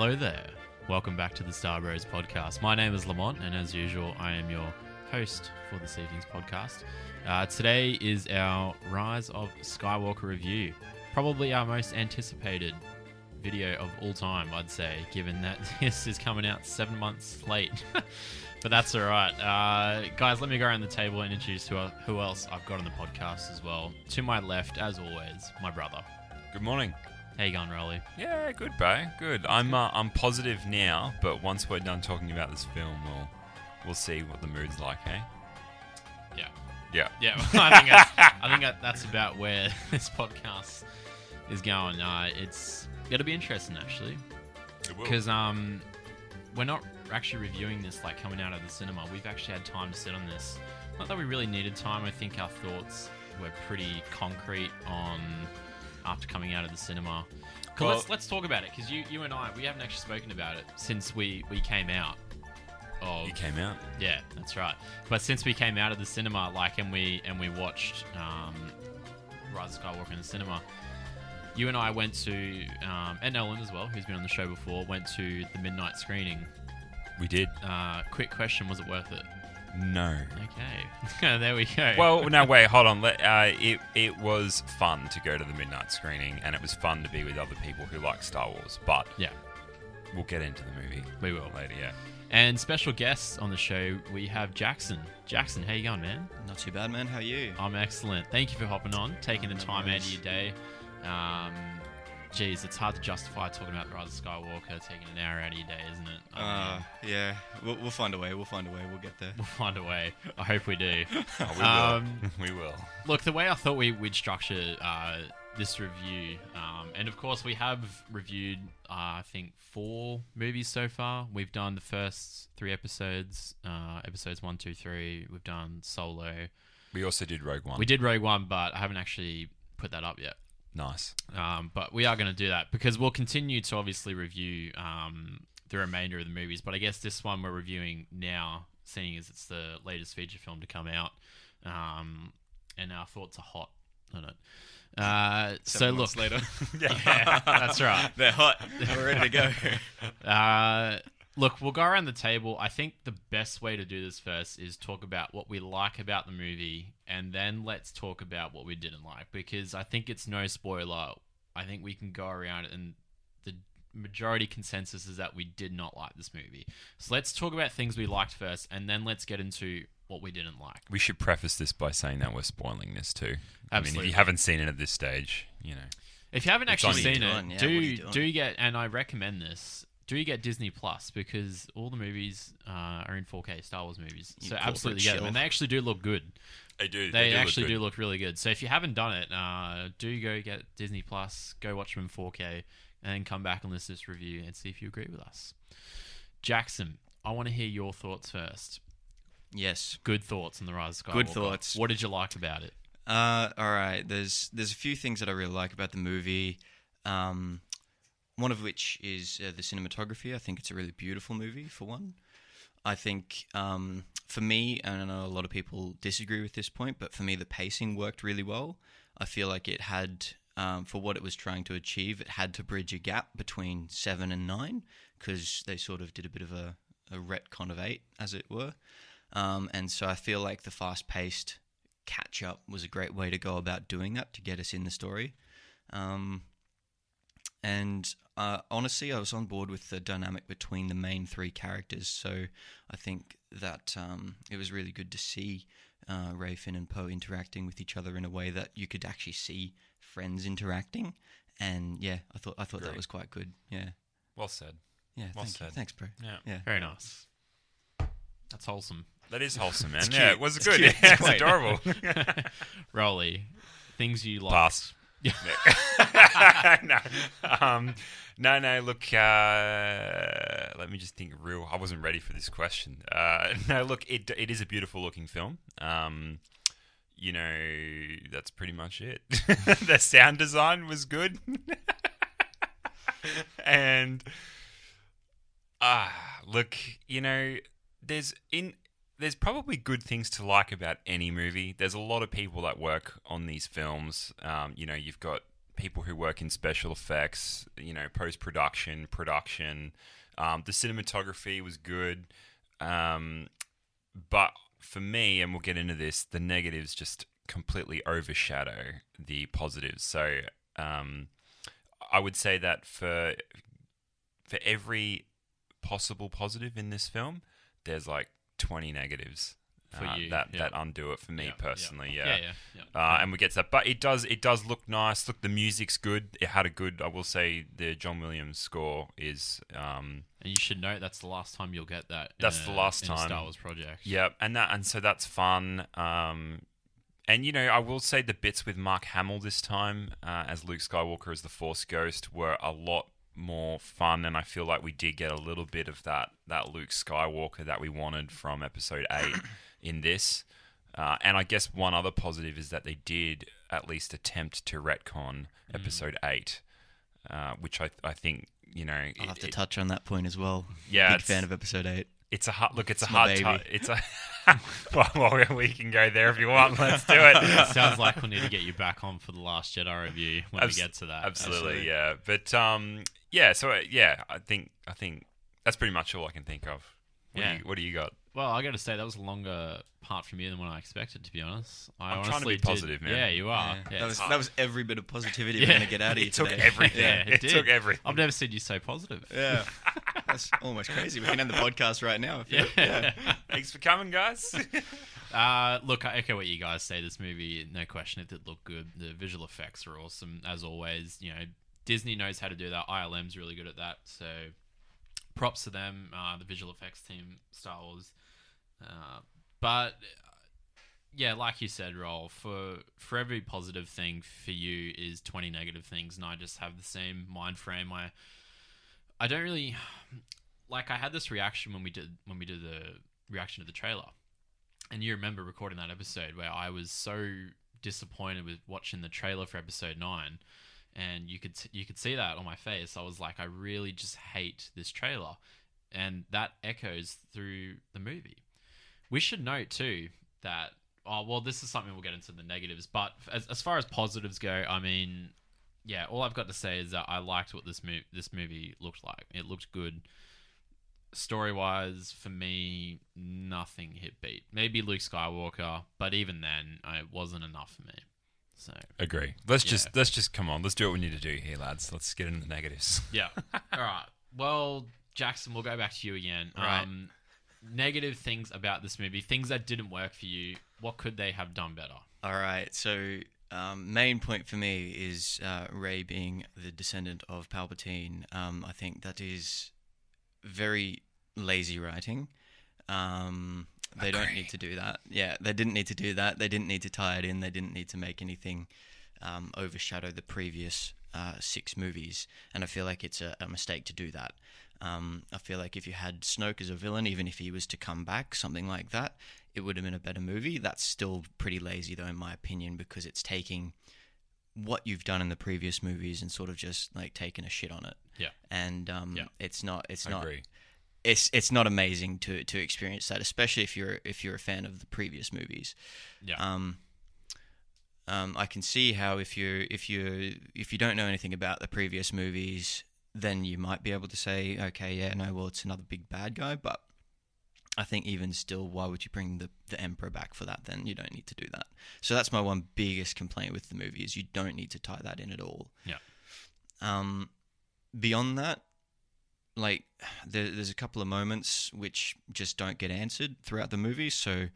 Hello there. Welcome back to the Star Bros podcast. My name is Lamont, and as usual, I am your host for this evening's podcast. Today is our Rise of Skywalker review. Probably our most anticipated video of all time, I'd say, given that this is coming out 7 months late. But that's all right. Guys, let me go around the table and introduce who else I've got on the podcast as well. To my left, as always, my brother. Good morning. How you going, Rolly? Yeah, good, bro. Good. I'm positive now, but once we're done talking about this film, we'll see what the mood's like, eh? Yeah. I think that's about where this podcast is going. It'll be interesting actually, because we're not actually reviewing this like coming out of the cinema. We've actually had time to sit on this. Not that we really needed time. I think our thoughts were pretty concrete on after coming out of the cinema. Well, let's talk about it, because you and I, we haven't actually spoken about it since we came out. You came out? Yeah, that's right. But since we came out of the cinema, and we watched Rise of Skywalker in the cinema, you and I went to, and Ellen as well, who's been on the show before, went to the midnight screening. We did. Quick question, was it worth it? No. Okay. There we go. Well, no, wait, hold on. It was fun to go to the midnight screening, and it was fun to be with other people who like Star Wars. But yeah, we'll get into the movie. We will later. Yeah. And special guests on the show, we have Jackson. Jackson, how you going, man? Not too bad, man. How are you? I'm excellent. Thank you for hopping on, taking the time out of your day. Geez, it's hard to justify talking about the Rise of Skywalker taking an hour out of your day, isn't it? Yeah. We'll find a way. We'll get there. We'll find a way. I hope we do. We will. Look, the way I thought we'd structure this review, and of course we have reviewed, I think, 4 movies so far. We've done the first 3 episodes, episodes 1, 2, 3. We've done Solo. We also did Rogue One. We did Rogue One, but I haven't actually put that up yet. Nice. But we are going to do that, because we'll continue to obviously review the remainder of the movies. But I guess this one we're reviewing now, seeing as it's the latest feature film to come out, and our thoughts are hot on it. So look, later. Yeah, that's right. They're hot. We're ready to go. Look, we'll go around the table. I think the best way to do this first is talk about what we like about the movie, and then let's talk about what we didn't like, because I think it's no spoiler. I think we can go around it, and the majority consensus is that we did not like this movie. So let's talk about things we liked first, and then let's get into what we didn't like. We should preface this by saying that we're spoiling this too. Absolutely. I mean, if you haven't seen it at this stage, if you haven't actually seen it, do do get, and I recommend this, do you get Disney Plus, because all the movies are in 4K, Star Wars movies. So absolutely get them, and they actually do look good. They do. They actually do look really good. So if you haven't done it, do go get Disney Plus, go watch them in 4K, and then come back and listen to this review and see if you agree with us. Jackson, I want to hear your thoughts first. Yes. Good thoughts on the Rise of Skywalker. Good thoughts. What did you like about it? All right. There's a few things that I really like about the movie. One of which is the cinematography. I think it's a really beautiful movie, for one. I think, for me, and I know a lot of people disagree with this point, but for me, the pacing worked really well. I feel like it had, for what it was trying to achieve, it had to bridge a gap between 7 and 9, because they sort of did a bit of a retcon of 8, as it were. And so I feel like the fast-paced catch-up was a great way to go about doing that, to get us in the story. And honestly, I was on board with the dynamic between the main 3 characters. So I think that it was really good to see Rey, Finn, and Poe interacting with each other in a way that you could actually see friends interacting. And yeah, I thought that was quite good. Yeah. Well said. Yeah. Thanks, bro. Yeah. Very nice. That's wholesome. That is wholesome, man. It's Yeah, cute. it was It's good. cute. Yeah, it's adorable. Rolly, things you like. Pass. No. Look, let me just think real. I wasn't ready for this question. No, look, it is a beautiful looking film. That's pretty much it. The sound design was good, and look, there's probably good things to like about any movie. There's a lot of people that work on these films. You've got people who work in special effects, post-production, production. The cinematography was good. But for me, and we'll get into this, the negatives just completely overshadow the positives. So I would say that for every possible positive in this film, there's like 20 negatives for you, that undo it for me personally. Yeah. And we get to that, but it does look nice. Look, the music's good. It had a good. I will say the John Williams score is. And you should note that's the last time you'll get that. That's the last time. In a Star Wars project. Yep, and so that's fun. And I will say the bits with Mark Hamill this time as Luke Skywalker as the Force Ghost were a lot more fun, and I feel like we did get a little bit of that Luke Skywalker that we wanted from Episode 8 in this. And I guess one other positive is that they did at least attempt to retcon Episode 8, which I think, I'll have to touch on that point as well. Yeah, big fan of Episode 8. It's a hard look. It's a hard. It's a. Well, we can go there if you want. Let's do it. Sounds like we'll need to get you back on for the Last Jedi review when we get to that. Absolutely, yeah. But yeah. So I think that's pretty much all I can think of. What do you got? Well, I got to say that was a longer part from you than what I expected, to be honest. I'm trying to be positive, man. Yeah, you are. Yeah. That was every bit of positivity we're going to get out of you today. It took everything. It took everything. I've never seen you so positive. Yeah. That's almost crazy. We can end the podcast right now. Thanks for coming, guys. Look, I echo what you guys say. This movie, no question, it did look good. The visual effects are awesome, as always. Disney knows how to do that. ILM's really good at that. So props to them, the visual effects team, Star Wars. But yeah, like you said, Roll, for every positive thing for you is 20 negative things, and I just have the same mind frame. I don't really like. I had this reaction when we did the reaction to the trailer, and you remember recording that episode where I was so disappointed with watching the trailer for Episode 9, and you could see that on my face. I was like, I really just hate this trailer, and that echoes through the movie. We should note too that this is something we'll get into the negatives, but as far as positives go, I mean, yeah, all I've got to say is that I liked what this movie looked like. It looked good. Story-wise, for me, nothing hit beat. Maybe Luke Skywalker, but even then, it wasn't enough for me. So agree. Let's just come on. Let's do what we need to do here, lads. Let's get into the negatives. Yeah. All right. Well, Jackson, we'll go back to you again. Right. Negative things about this movie, things that didn't work for you. What could they have done better? All right. So, main point for me is Rey being the descendant of Palpatine. I think that is very lazy writing. They don't need to do that. Yeah, they didn't need to do that. They didn't need to tie it in. They didn't need to make anything overshadow the previous 6 movies. And I feel like it's a mistake to do that. I feel like if you had Snoke as a villain, even if he was to come back, something like that, it would have been a better movie. That's still pretty lazy, though, in my opinion, because it's taking what you've done in the previous movies and sort of just like taking a shit on it. Yeah. And it's not agree. It's not amazing to experience that, especially if you're a fan of the previous movies. Yeah. I can see how if you don't know anything about the previous movies, then you might be able to say, okay, yeah, no, well, it's another big bad guy. But I think even still, why would you bring the Emperor back for that? Then you don't need to do that. So that's my one biggest complaint with the movie is you don't need to tie that in at all. Yeah. Beyond that, like there's a couple of moments which just don't get answered throughout the movie. So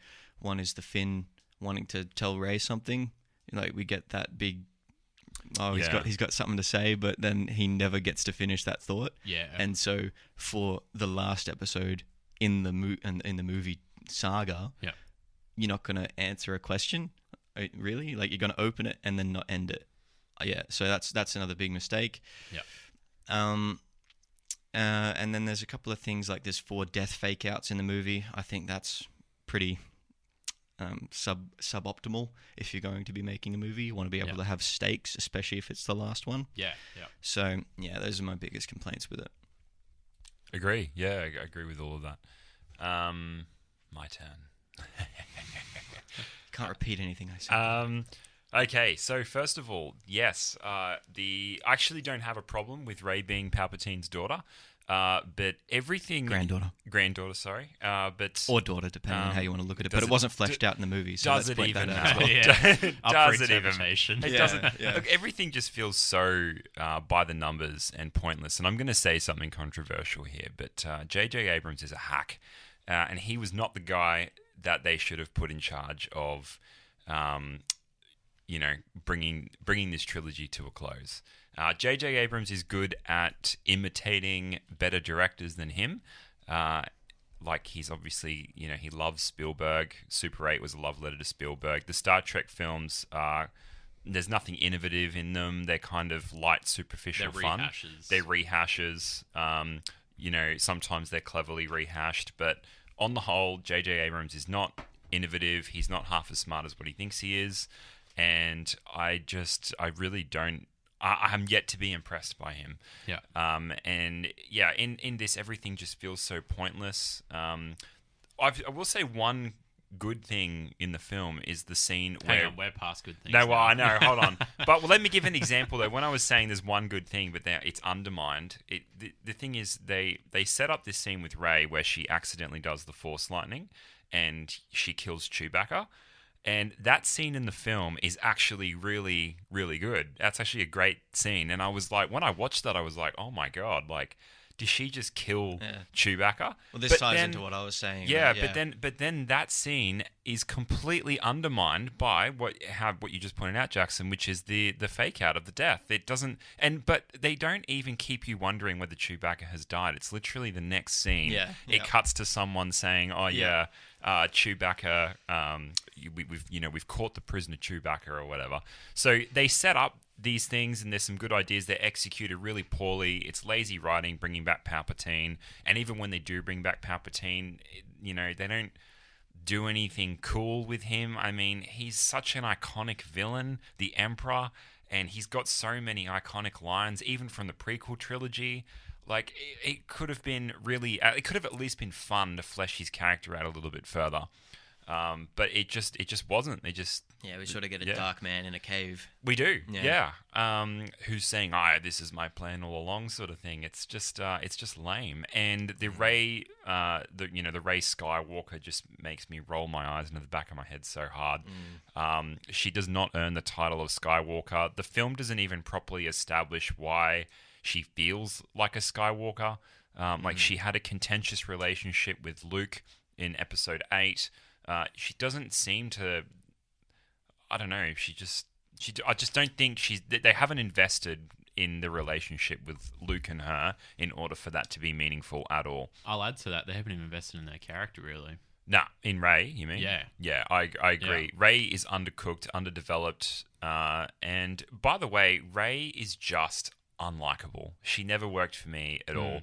one is the Finn wanting to tell Rey something. Like we get that big, he's got something to say, but then he never gets to finish that thought. Yeah. And so for the last episode in the movie saga, yeah, you're not gonna answer a question, really. Like you're gonna open it and then not end it. Yeah. So that's another big mistake. Yeah. And then there's a couple of things like there's 4 death fake outs in the movie. I think that's pretty suboptimal. If you're going to be making a movie, you want to be able to have stakes, especially if it's the last one. Yeah. So yeah, those are my biggest complaints with it. Agree. Yeah, I agree with all of that. My turn. Can't repeat anything I said. Okay, so first of all, yes, I actually don't have a problem with Rey being Palpatine's daughter, but everything granddaughter, sorry, but Or daughter, depending on how you want to look at it. But it it- wasn't fleshed out in the movie, so does let's it point even that out. matter? Yeah. Up for Does it even? interpretation. It Yeah, doesn't. yeah. Look, everything just feels so by the numbers and pointless. And I'm going to say something controversial here, but J.J. Abrams is a hack, and he was not the guy that they should have put in charge of. Bringing this trilogy to a close. J.J. Abrams is good at imitating better directors than him. Like he's obviously, he loves Spielberg. Super 8 was a love letter to Spielberg. The Star Trek films there's nothing innovative in them. They're kind of light, superficial fun. They're rehashes. Sometimes they're cleverly rehashed, but on the whole, J.J. Abrams is not innovative. He's not half as smart as what he thinks he is. And I really don't. I'm yet to be impressed by him. Yeah. In this, everything just feels so pointless. I will say one good thing in the film is the scene Hang where. on, we're past good things. No, well, now. I know. Hold on. But let me give an example though. When I was saying there's one good thing, but it's undermined. The thing is, they set up this scene with Rey where she accidentally does the Force lightning, and she kills Chewbacca. And that scene in the film is actually really, really good. That's actually a great scene. And I was like, when I watched that, I was like, oh my God, like, did she just kill Chewbacca? Well, this ties into what I was saying. Yeah, but then that scene is completely undermined by what you just pointed out, Jackson, which is the fake out of the death. It doesn't, but they don't even keep you wondering whether Chewbacca has died. It's literally the next scene. Yeah, it cuts to someone saying, "Oh yeah, Chewbacca. We've caught the prisoner Chewbacca or whatever." So they set up these things, and there's some good ideas. They're executed really poorly. It's lazy writing, bringing back Palpatine, and even when they do bring back Palpatine, they don't do anything cool with him. I mean, he's such an iconic villain, the Emperor, and he's got so many iconic lines, even from the prequel trilogy. Like, it could have been really... It could have at least been fun to flesh his character out a little bit further. But it just wasn't. They just... Yeah, we sort of get a dark man in a cave. We do, yeah. Who's saying, this is my plan all along sort of thing. It's just lame. And the Rey, the Rey Skywalker just makes me roll my eyes into the back of my head so hard. She does not earn the title of Skywalker. The film doesn't even properly establish why she feels like a Skywalker. Like, she had a contentious relationship with Luke in Episode 8. She doesn't seem to... I don't know. I just don't think they haven't invested in the relationship with Luke and her in order for that to be meaningful at all. I'll add to that. They haven't even invested in their character, really. Nah, in Rey, you mean? Yeah. Yeah, I agree. Yeah. Rey is undercooked, underdeveloped. And by the way, Rey is just unlikable. She never worked for me at all.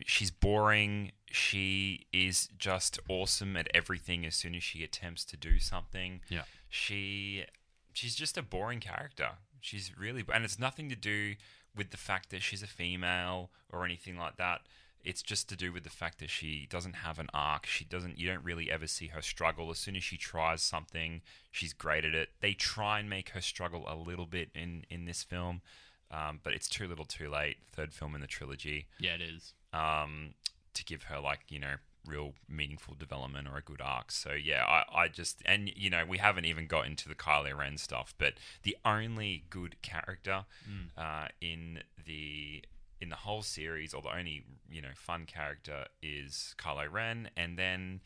She's boring. She is just awesome at everything as soon as she attempts to do something. Yeah. She's just a boring character. She's really... And it's nothing to do with the fact that she's a female or anything like that. It's just to do with the fact that she doesn't have an arc. You don't really ever see her struggle. As soon as she tries something, she's great at it. They try and make her struggle a little bit in this film. But it's too little too late. Third film in the trilogy. Yeah, it is. To give her, real meaningful development or a good arc. So, yeah, I just... And, we haven't even got into the Kylo Ren stuff, but the only good character in the whole series, or the only, fun character is Kylo Ren. And then...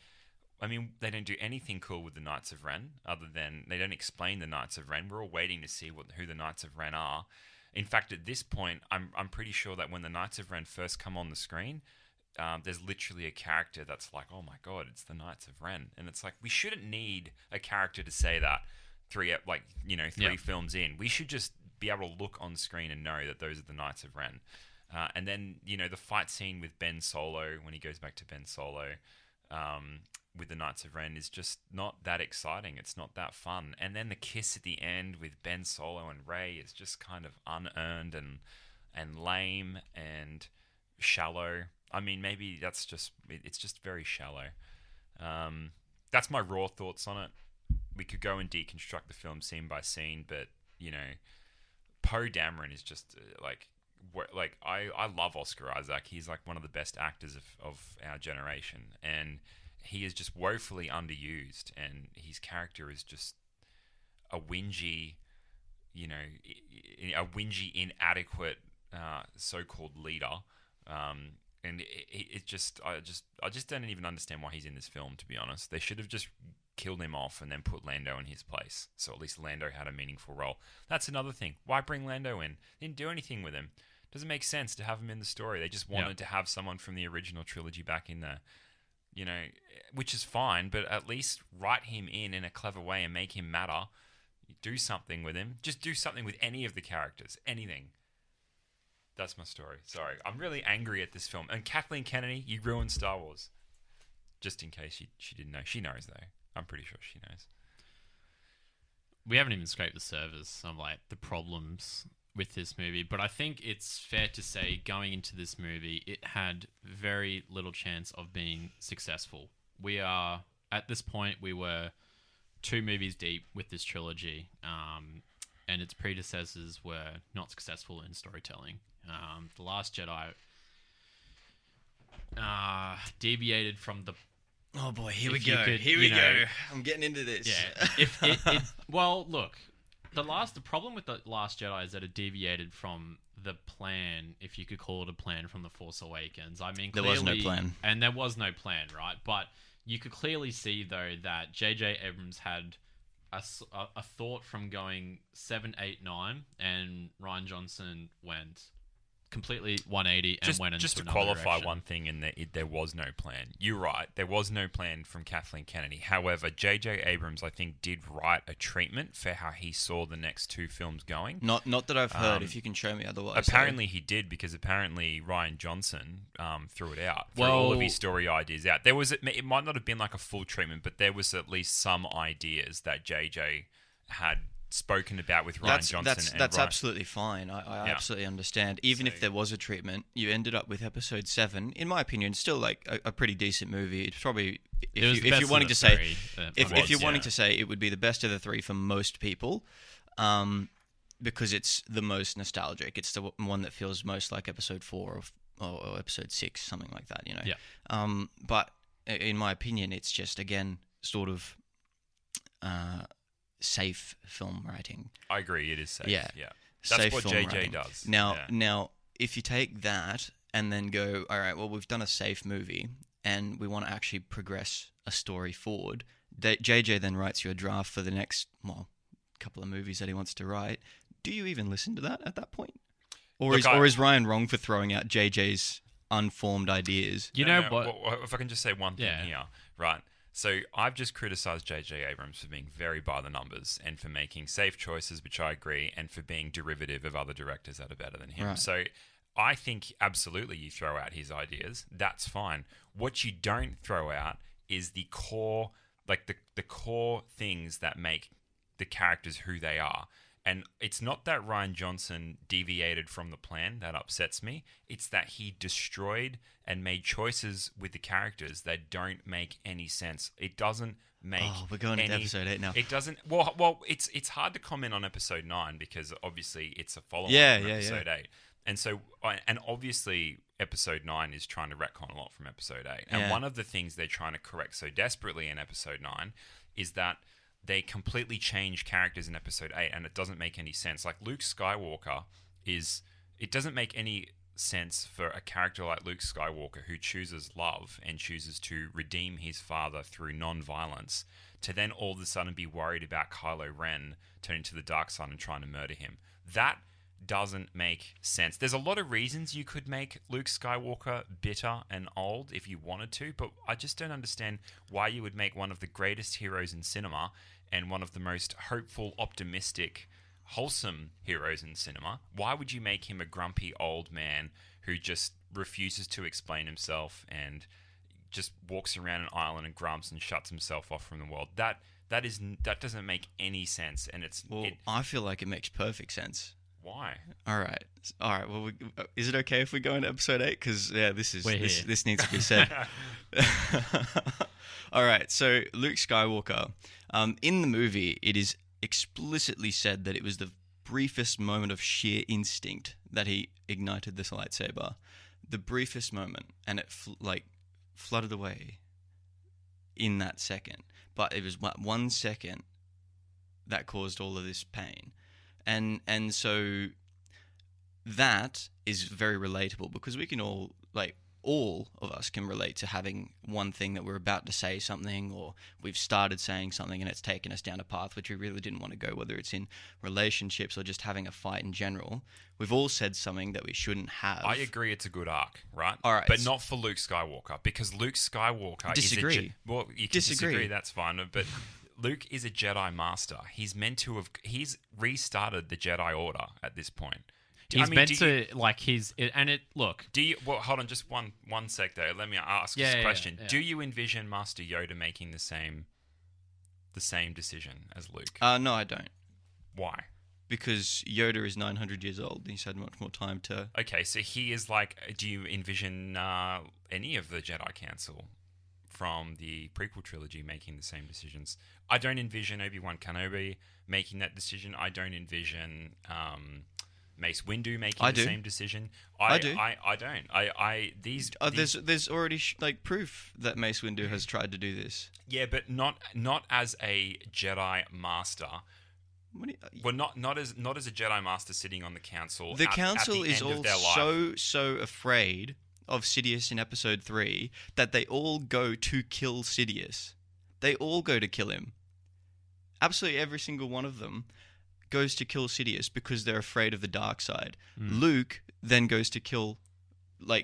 I mean, they don't do anything cool with the Knights of Ren, other than they don't explain the Knights of Ren. We're all waiting to see who the Knights of Ren are. In fact, at this point, I'm pretty sure that when the Knights of Ren first come on the screen, there's literally a character that's like, oh my God, it's the Knights of Ren. And it's like, we shouldn't need a character to say that three films in. We should just be able to look on screen and know that those are the Knights of Ren. And then, the fight scene with Ben Solo, when he goes back to Ben Solo, with the Knights of Ren is just not that exciting. It's not that fun. And then the kiss at the end with Ben Solo and Rey is just kind of unearned and lame and shallow. I mean, maybe it's just very shallow. That's my raw thoughts on it. we could go and deconstruct the film scene by scene, but you know, Poe Dameron is just I love Oscar Isaac. He's like one of the best actors of our generation, and he is just woefully underused, and his character is just a whingy, inadequate so-called leader, and I just don't even understand why he's in this film. To be honest, they should have just killed him off and then put Lando in his place, so at least Lando had a meaningful role. That's another thing. Why bring Lando in? They didn't do anything with him. Doesn't make sense to have him in the story. They just wanted to have someone from the original trilogy back in there, which is fine, but at least write him in a clever way and make him matter. Do something with him. Just do something with any of the characters. Anything. That's my story. Sorry. I'm really angry at this film. And Kathleen Kennedy, you ruined Star Wars. Just in case she didn't know. She knows, though. I'm pretty sure she knows. We haven't even scraped the surface of the problems with this movie, but I think it's fair to say going into this movie, it had very little chance of being successful. At this point, we were 2 movies deep with this trilogy, and its predecessors were not successful in storytelling. The Last Jedi deviated from the... Oh boy, here we go. Here we go. I'm getting into this. Yeah. Well, look, the problem with The Last Jedi is that it deviated from the plan, if you could call it a plan, from The Force Awakens. I mean, there was no plan. And there was no plan, right? But you could clearly see, though, that J.J. Abrams had a thought from going 7, 8, 9, and Rian Johnson went completely 180 and went into just to another qualify direction. one thing, in that there was no plan. You're right, there was no plan from Kathleen Kennedy. However, J.J. Abrams, I think, did write a treatment for how he saw the next 2 films going. Not that I've heard. If you can show me otherwise. Apparently he did, because apparently Rian Johnson threw it out. Threw all of his story ideas out. It might not have been like a full treatment, but there was at least some ideas that J.J. had spoken about with Rian Johnson. That's absolutely fine. I absolutely understand. Even if there was a treatment, you ended up with Episode 7. In my opinion, still like a pretty decent movie. It's probably if you're wanting to say it would be the best of the 3 for most people, because it's the most nostalgic. It's the one that feels most like Episode 4 or Episode 6, something like that. Yeah. But in my opinion, it's just again sort of safe film writing. I agree, it is safe. Yeah. That's Safe what film JJ writing. does. Now, if you take that and then go, all right, well, we've done a safe movie and we want to actually progress a story forward, JJ then writes you a draft for the next, couple of movies that he wants to write. Do you even listen to that at that point? Or is Ryan wrong for throwing out JJ's unformed ideas? What? Well, if I can just say one thing here, right? So I've just criticised J.J. Abrams for being very by the numbers and for making safe choices, which I agree, and for being derivative of other directors that are better than him. Right. So I think absolutely you throw out his ideas. That's fine. What you don't throw out is the core, the core things that make the characters who they are. And it's not that Rian Johnson deviated from the plan that upsets me. It's that he destroyed and made choices with the characters that don't make any sense. It doesn't make. Oh, we're going into Episode 8 now. It doesn't. Well, it's hard to comment on Episode 9 because obviously it's a follow-on from Episode 8, and so obviously Episode 9 is trying to retcon a lot from Episode 8. And one of the things they're trying to correct so desperately in Episode 9 is that they completely change characters in Episode 8, and it doesn't make any sense. Like Luke Skywalker it doesn't make any sense for a character like Luke Skywalker who chooses love and chooses to redeem his father through non-violence to then all of a sudden be worried about Kylo Ren turning to the dark side and trying to murder him. That doesn't make sense. There's a lot of reasons you could make Luke Skywalker bitter and old if you wanted to, but I just don't understand why you would make one of the greatest heroes in cinema and one of the most hopeful, optimistic, wholesome heroes in cinema. Why would you make him a grumpy old man who just refuses to explain himself and just walks around an island and grumps and shuts himself off from the world? That doesn't make any sense, and I feel like it makes perfect sense. Why? All right. Well, is it okay if we go into Episode 8? Because this needs to be said. All right. So Luke Skywalker, In the movie, it is explicitly said that it was the briefest moment of sheer instinct that he ignited this lightsaber. The briefest moment, and it flooded away in that second. But it was 1 second that caused all of this pain. And so that is very relatable, because we can all of us can relate to having one thing that we're about to say something, or we've started saying something and it's taken us down a path which we really didn't want to go, whether it's in relationships or just having a fight in general. We've all said something that we shouldn't have. I agree it's a good arc, right? All right. But not for Luke Skywalker, because Luke Skywalker Disagree. Well, you can disagree, that's fine, but Luke is a Jedi Master. He's meant to have... He's restarted the Jedi Order at this point. He's meant to, like, his... And it... Look... Do you... Well, hold on, just one sec, though. Let me ask this question. Yeah. Do you envision Master Yoda making the same decision as Luke? No, I don't. Why? Because Yoda is 900 years old. He's had much more time to... Okay, so he is like... Do you envision any of the Jedi Council from the prequel trilogy making the same decisions? I don't envision Obi-Wan Kenobi making that decision. I don't envision Mace Windu making the same decision. I do. I don't. There's already proof that Mace Windu has tried to do this. Yeah, but not as a Jedi Master. Well, not as a Jedi Master sitting on the council. The council at the is end all of their life. so afraid of Sidious in Episode 3 that they all go to kill Sidious. They all go to kill him. Absolutely every single one of them goes to kill Sidious because they're afraid of the dark side. Luke then goes to kill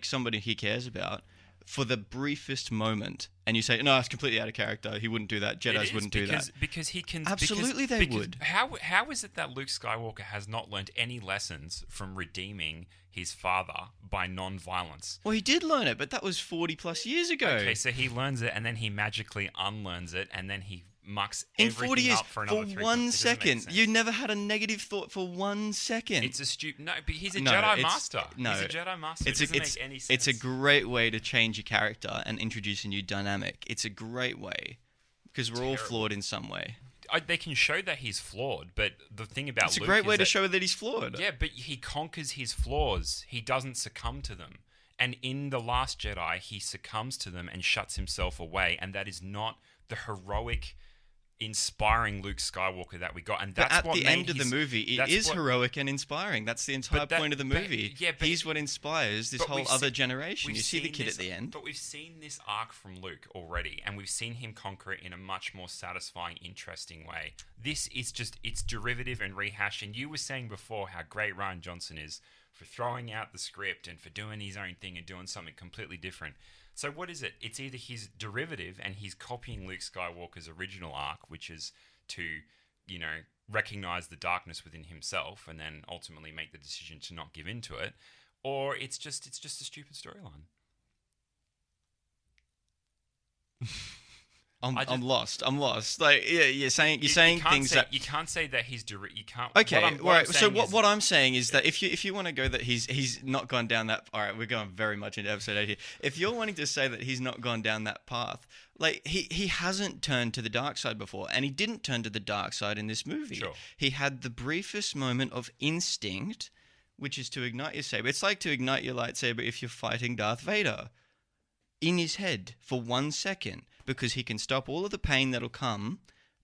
somebody he cares about for the briefest moment, and you say, no, it's completely out of character. He wouldn't do that. Jedis wouldn't do that. Because he can... Absolutely they would. How is it that Luke Skywalker has not learned any lessons from redeeming his father by non-violence? Well, he did learn it, but that was 40 plus years ago. Okay, so he learns it, and then he magically unlearns it, and then he mucks in everything 40 years up for another 3 1 second. You never had a negative thought for 1 second. It's a stupid... No, but he's a Jedi Master. No, he's a Jedi Master. It doesn't make any sense. It's a great way to change your character and introduce a new dynamic. It's a great way, because we're all flawed in some way. They can show that he's flawed, but the thing about Luke... It's a Luke great way to show that he's flawed. Yeah, but he conquers his flaws. He doesn't succumb to them. And in The Last Jedi, he succumbs to them and shuts himself away, and that is not the heroic... inspiring Luke Skywalker that we got, and that's but what at the end of the movie, it is heroic and inspiring. That's the entire point of the movie. He's what inspires this whole other generation. You see the kid at the end. But we've seen this arc from Luke already, and we've seen him conquer it in a much more satisfying, interesting way. This is just, it's derivative and rehash, and you were saying before how great Rian Johnson is for throwing out the script and for doing his own thing and doing something completely different. So what is it? It's either his derivative and he's copying Luke Skywalker's original arc, which is to, recognize the darkness within himself and then ultimately make the decision to not give in to it, or it's just a stupid storyline. I'm lost. You're saying things that you can't say that he's you can't. Okay, right. So what I'm saying is that if you want to go that he's not gone down that. All right, we're going very much into episode 8 here. If you're wanting to say that he's not gone down that path, he hasn't turned to the dark side before, and he didn't turn to the dark side in this movie. Sure. He had the briefest moment of instinct, which is to ignite your saber. It's like to ignite your lightsaber if you're fighting Darth Vader. In his head for 1 second, because he can stop all of the pain that'll come,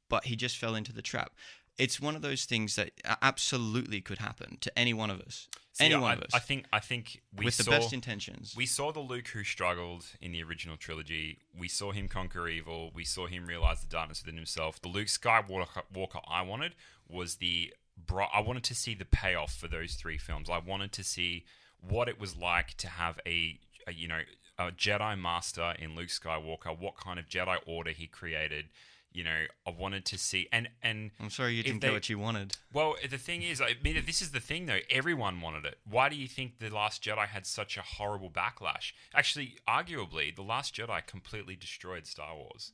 but he just fell into the trap. It's one of those things that absolutely could happen to any one of us. Any one of us. I think with the best intentions. We saw the Luke who struggled in the original trilogy. We saw him conquer evil. We saw him realize the darkness within himself. The Luke Skywalker I wanted was I wanted to see the payoff for those 3 films. I wanted to see what it was like to have a Jedi Master in Luke Skywalker, what kind of Jedi Order he created. I wanted to see, and I'm sorry you didn't get what you wanted. Well, the thing is, this is the thing though. Everyone wanted it. Why do you think The Last Jedi had such a horrible backlash? Actually, arguably, The Last Jedi completely destroyed Star Wars.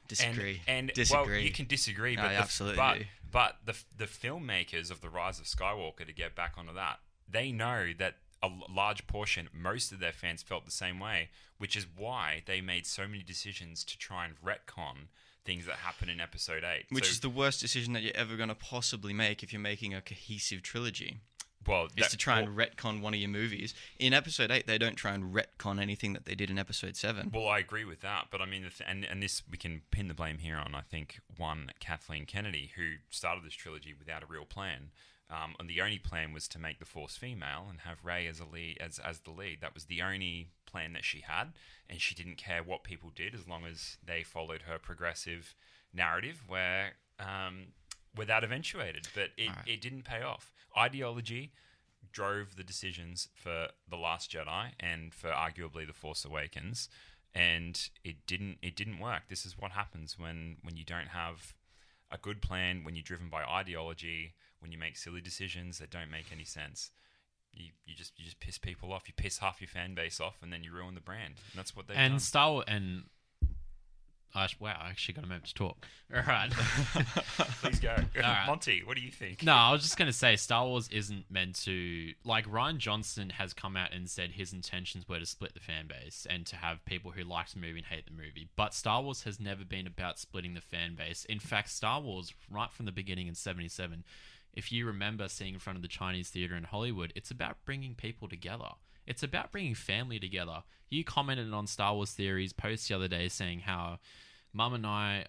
Disagree. And disagree. Well, you can disagree, but absolutely. But the filmmakers of The Rise of Skywalker, to get back onto that, they know that a large portion, most of their fans felt the same way, which is why they made so many decisions to try and retcon things that happen in Episode 8. Which is the worst decision that you're ever going to possibly make if you're making a cohesive trilogy. Well, is to try and retcon one of your movies. In Episode 8, they don't try and retcon anything that they did in Episode 7. Well, I agree with that, but I mean, and this, we can pin the blame here on, I think, one, Kathleen Kennedy, who started this trilogy without a real plan. And the only plan was to make the Force female and have Rey as the lead. That was the only plan that she had, and she didn't care what people did as long as they followed her progressive narrative where that eventuated. But it didn't pay off. Ideology drove the decisions for The Last Jedi and for arguably The Force Awakens, and it didn't work. This is what happens when you don't have a good plan, when you're driven by ideology, when you make silly decisions that don't make any sense. You just piss people off. You piss half your fan base off, and then you ruin the brand. And that's what they've done. And Star Wars, and wow, I actually got a moment to talk. All right. Please go. All right. Monty, what do you think? No, I was just going to say Star Wars isn't meant to... Like, Rian Johnson has come out and said his intentions were to split the fan base and to have people who like the movie and hate the movie. But Star Wars has never been about splitting the fan base. In fact, Star Wars, right from the beginning in 1977, if you remember seeing in front of the Chinese theater in Hollywood, it's about bringing people together. It's about bringing family together. You commented on Star Wars Theories post the other day saying how Mum and I,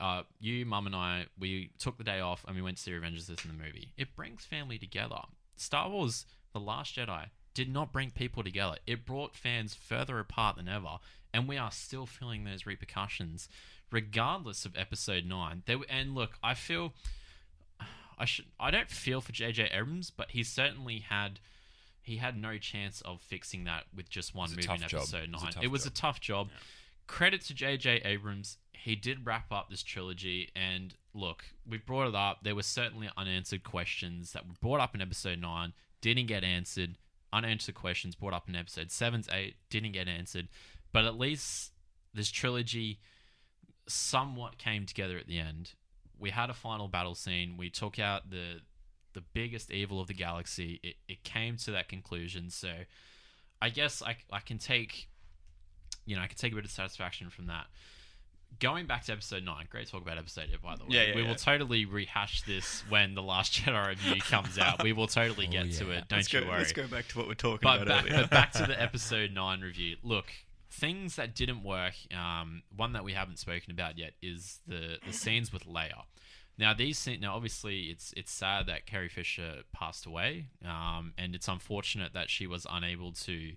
we took the day off and we went to see Avengers this in the movie. It brings family together. Star Wars, The Last Jedi, did not bring people together. It brought fans further apart than ever, and we are still feeling those repercussions, regardless of Episode 9. And look, I don't feel for J.J. Abrams, but he certainly had no chance of fixing that with just one movie in Episode 9. It was a tough job. Yeah. Credit to J.J. Abrams. He did wrap up this trilogy, and look, we brought it up. There were certainly unanswered questions that were brought up in Episode 9, didn't get answered. Unanswered questions brought up in Episode 7 to 8, didn't get answered. But at least this trilogy somewhat came together at the end. We had a final battle scene. We took out the biggest evil of the galaxy. It came to that conclusion. So I guess I can take a bit of satisfaction from that. Going back to Episode 9, great talk about Episode 8, by the way. We will totally rehash this when The Last Jedi review comes out. We will totally get to it. Don't you worry. Let's go back to what we're talking about earlier. But back to the Episode 9 review. Look, things that didn't work, one that we haven't spoken about yet is the scenes with Leia. Now, obviously, it's sad that Carrie Fisher passed away, and it's unfortunate that she was unable to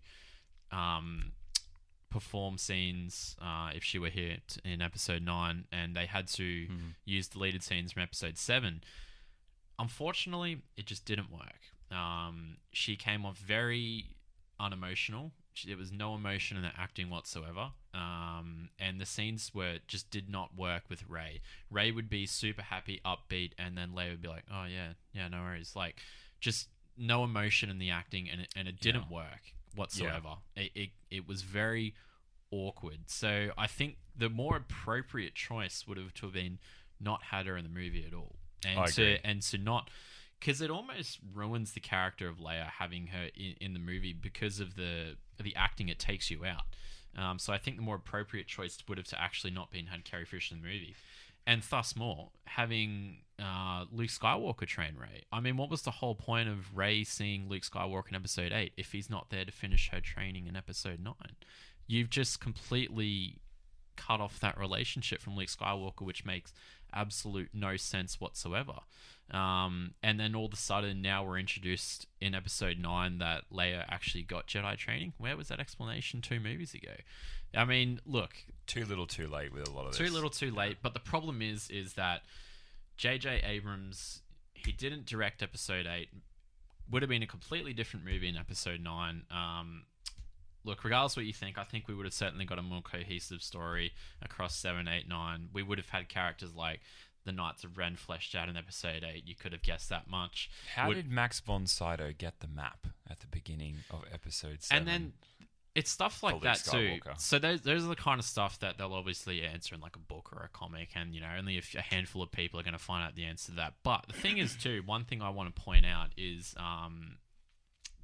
perform scenes if she were here in Episode 9, and they had to use deleted scenes from Episode 7. Unfortunately, it just didn't work. She came off very unemotional. There was no emotion in the acting whatsoever. And the scenes just did not work with Rey. Rey would be super happy, upbeat, and then Leia would be like, oh yeah, no worries. Like, just no emotion in the acting, and it didn't work whatsoever. Yeah. It was very awkward. So I think the more appropriate choice would have been not had her in the movie at all. And to not... Because it almost ruins the character of Leia having her in the movie because of the acting. It takes you out. So I think the more appropriate choice would have to actually not been had Carrie Fisher in the movie, and thus more having Luke Skywalker train Rey. I mean, what was the whole point of Rey seeing Luke Skywalker in Episode 8 if he's not there to finish her training in Episode 9? You've just completely cut off that relationship from Luke Skywalker, which makes absolute no sense whatsoever. And then all of a sudden now we're introduced in Episode 9 that Leia actually got Jedi training. Where was that explanation 2 movies ago? I mean, look, too little too late with a lot of this. Too little too late. But the problem is that J.J. Abrams, he didn't direct Episode 8. Would have been a completely different movie in Episode 9. Look, regardless of what you think, I think we would have certainly got a more cohesive story across 7, 8, 9. We would have had characters like the Knights of Ren fleshed out in Episode 8. You could have guessed that much. How did Max von Sydow get the map at the beginning of Episode 7? And then it's stuff like that too. So those are the kind of stuff that they'll obviously answer in like a book or a comic, and only a handful of people are going to find out the answer to that. But the thing is too, one thing I want to point out is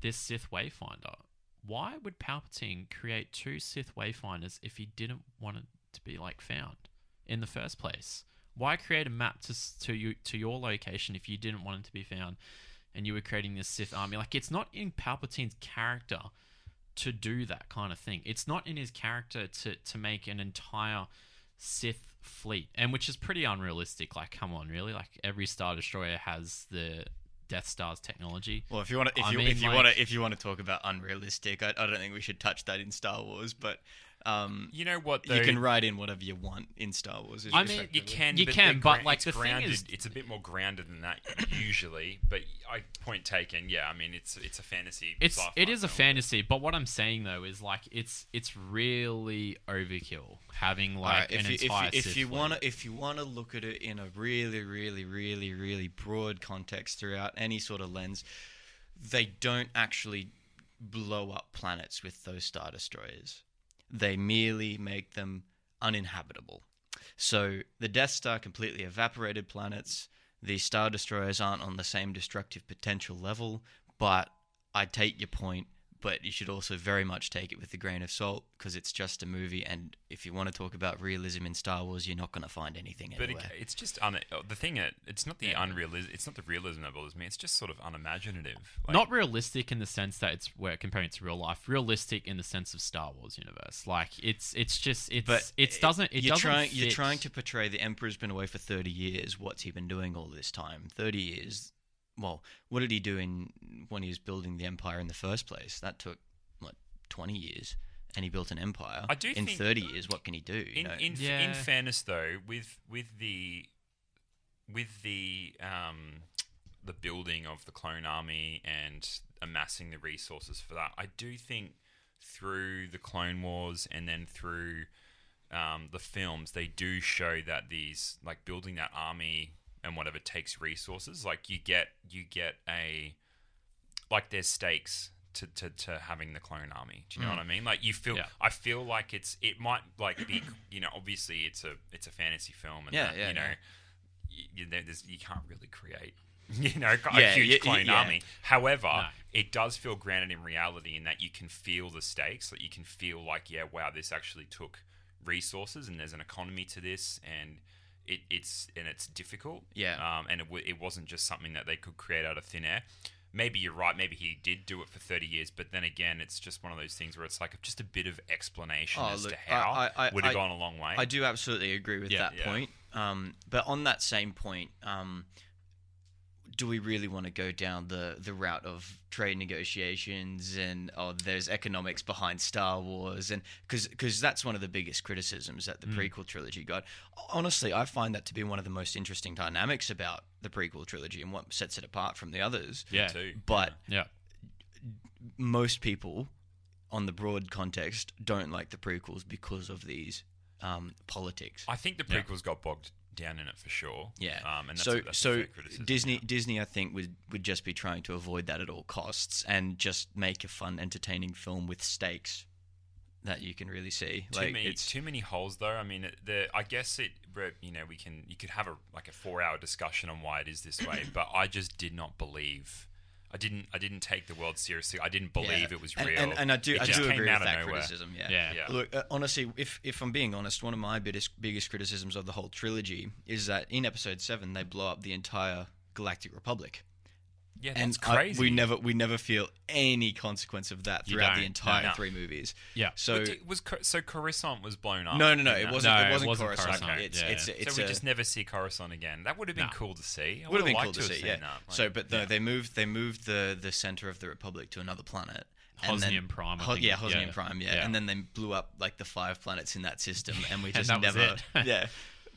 this Sith Wayfinder. Why would Palpatine create 2 Sith Wayfinders if he didn't want it to be like found in the first place? Why create a map to your location if you didn't want it to be found, and you were creating this Sith army? Like, it's not in Palpatine's character to do that kind of thing. It's not in his character to make an entire Sith fleet, and which is pretty unrealistic. Like, come on, really? Like, every Star Destroyer has the Death Star's technology. Well, if you want to talk about unrealistic, I don't think we should touch that in Star Wars. But you know what? Though? You can write in whatever you want in Star Wars. I mean, you can, but like the grounded, thing is, it's a bit more grounded than that usually. But point taken. Yeah, I mean, it's a fantasy. It is a fantasy, but what I'm saying though is like it's really overkill having like an entire. If you wanna look at it in a really broad context throughout any sort of lens, they don't actually blow up planets with those Star Destroyers. They merely make them uninhabitable. So the Death Star completely evaporated planets. The Star Destroyers aren't on the same destructive potential level, but I take your point. But you should also very much take it with a grain of salt, because it's just a movie, and if you want to talk about realism in Star Wars, you're not going to find anything anywhere. But it's just the thing. It's not the unrealism. It's not the realism that bothers me. It's just sort of unimaginative. Like, not realistic in the sense that we're comparing it to real life. Realistic in the sense of Star Wars universe. Like You're trying to portray the Emperor's been away for 30 years. What's he been doing all this time? 30 years. Well, what did he do when he was building the Empire in the first place? That took, 20 years, and he built an empire. I do in think 30 years, what can he do? In fairness, though, with the building of the clone army and amassing the resources for that, I do think through the Clone Wars and then through the films, they do show that these, like, building that army and whatever takes resources. Like, you get a, like, there's stakes to having the clone army. Do you know what I mean? Like, you feel, I feel like it might like be, obviously it's a fantasy film, and you can't really create, a huge clone army. However, it does feel grounded in reality in that you can feel the stakes. Like, you can feel like, wow, this actually took resources, and there's an economy to this, and it's difficult. And it wasn't just something that they could create out of thin air. Maybe you're right. Maybe he did do it for 30 years, but then again, it's just one of those things where it's like just a bit of explanation to how would have gone a long way. I do absolutely agree with that point. But on that same point, do we really want to go down the route of trade negotiations and there's economics behind Star Wars, and because that's one of the biggest criticisms that the prequel trilogy got. Honestly, I find that to be one of the most interesting dynamics about the prequel trilogy and what sets it apart from the others. But most people on the broad context don't like the prequels because of these politics. I think the prequels got bogged down in it for sure. And that's so a fair criticism. Disney I think would just be trying to avoid that at all costs and just make a fun, entertaining film with stakes that you can really see. Too many holes though. I mean, I guess you could have a 4-hour discussion on why it is this way, but I just did not believe. I didn't take the world seriously. I didn't believe it was real. And I do agree with that nowhere. criticism. Look, honestly, if I'm being honest, one of my biggest criticisms of the whole trilogy is that in Episode 7 they blow up the entire Galactic Republic. Yeah, that's crazy. We never feel any consequence of that throughout the entire 3 movies. So Coruscant was blown up. No, it wasn't Coruscant. Okay. So we just never see Coruscant again. That would have been cool to see. Would have been cool to see. They moved the center of the Republic to another planet. Hosnian Prime. Hosnian Prime. And then they blew up like the 5 planets in that system, and we just never.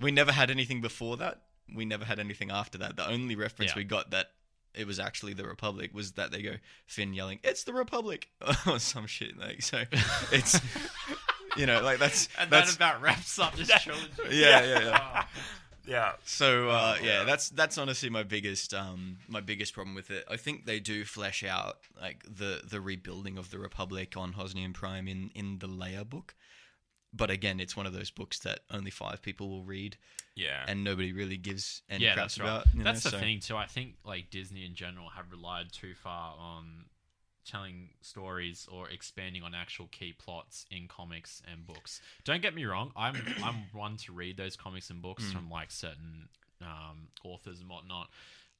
We never had anything before that. We never had anything after that. The only reference we got that it was actually the Republic was that they go Finn yelling, "It's the Republic," or some shit. Like, so it's that's that about wraps up this trilogy. So that's honestly my biggest problem with it. I think they do flesh out like the rebuilding of the Republic on Hosnian Prime in the Leia book. But again, it's one of those books that only 5 people will read. And nobody really gives any craps about. That's the thing too. I think like Disney in general have relied too far on telling stories or expanding on actual key plots in comics and books. Don't get me wrong, I'm one to read those comics and books from like certain authors and whatnot.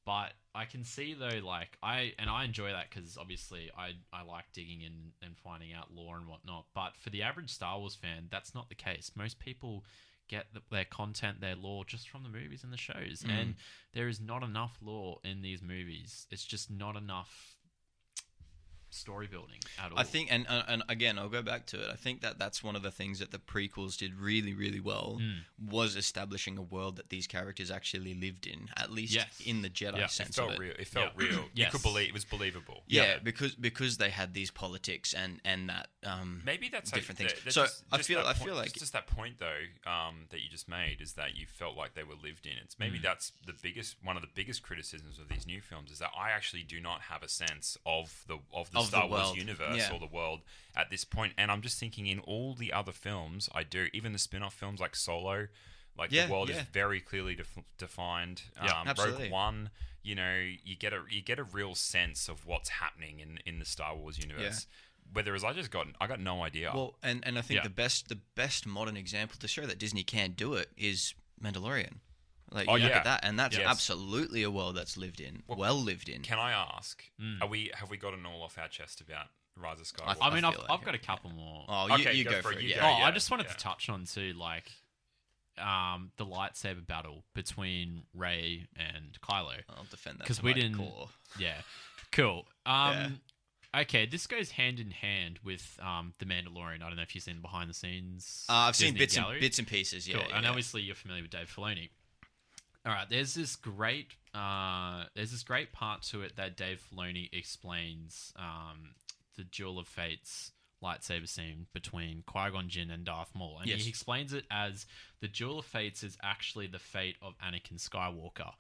But I can see though, like I enjoy that because obviously I like digging in and finding out lore and whatnot. But for the average Star Wars fan, that's not the case. Most people get their content, their lore just from the movies and the shows, and there is not enough lore in these movies. It's just not enough story building at all. I think, and again, I'll go back to it. I think that's one of the things that the prequels did really, really well was establishing a world that these characters actually lived in, at least in the Jedi sense of it. Real. It felt real. You could believe it was believable. Yeah, because they had these politics and that maybe that's different like, things. So I feel like just that point though that you just made is that you felt like they were lived in. It's maybe that's one of the biggest criticisms of these new films is that I actually do not have a sense of the Star Wars universe or the world at this point. And I'm just thinking in all the other films I do, even the spin-off films like Solo, like the world is very clearly defined. Absolutely. Rogue One, you get a real sense of what's happening in the Star Wars universe. Whereas I got no idea. Well, and I think the best modern example to show that Disney can do it is Mandalorian. Like, look at that, and that's absolutely a world that's lived in, well lived in. Can I ask, have we gotten all off our chest about Rise of Skywalker? I mean, I've got a couple more. Oh, you go for it. I just wanted to touch on too, like, the lightsaber battle between Rey and Kylo. I'll defend that because we didn't. Core. Yeah, cool. Okay, this goes hand in hand with the Mandalorian. I don't know if you've seen behind the scenes. I've seen bits and pieces. Yeah, cool. And obviously you're familiar with Dave Filoni. All right, there's this great part to it that Dave Filoni explains the Duel of Fates lightsaber scene between Qui-Gon Jinn and Darth Maul, and he explains it as the Duel of Fates is actually the fate of Anakin Skywalker.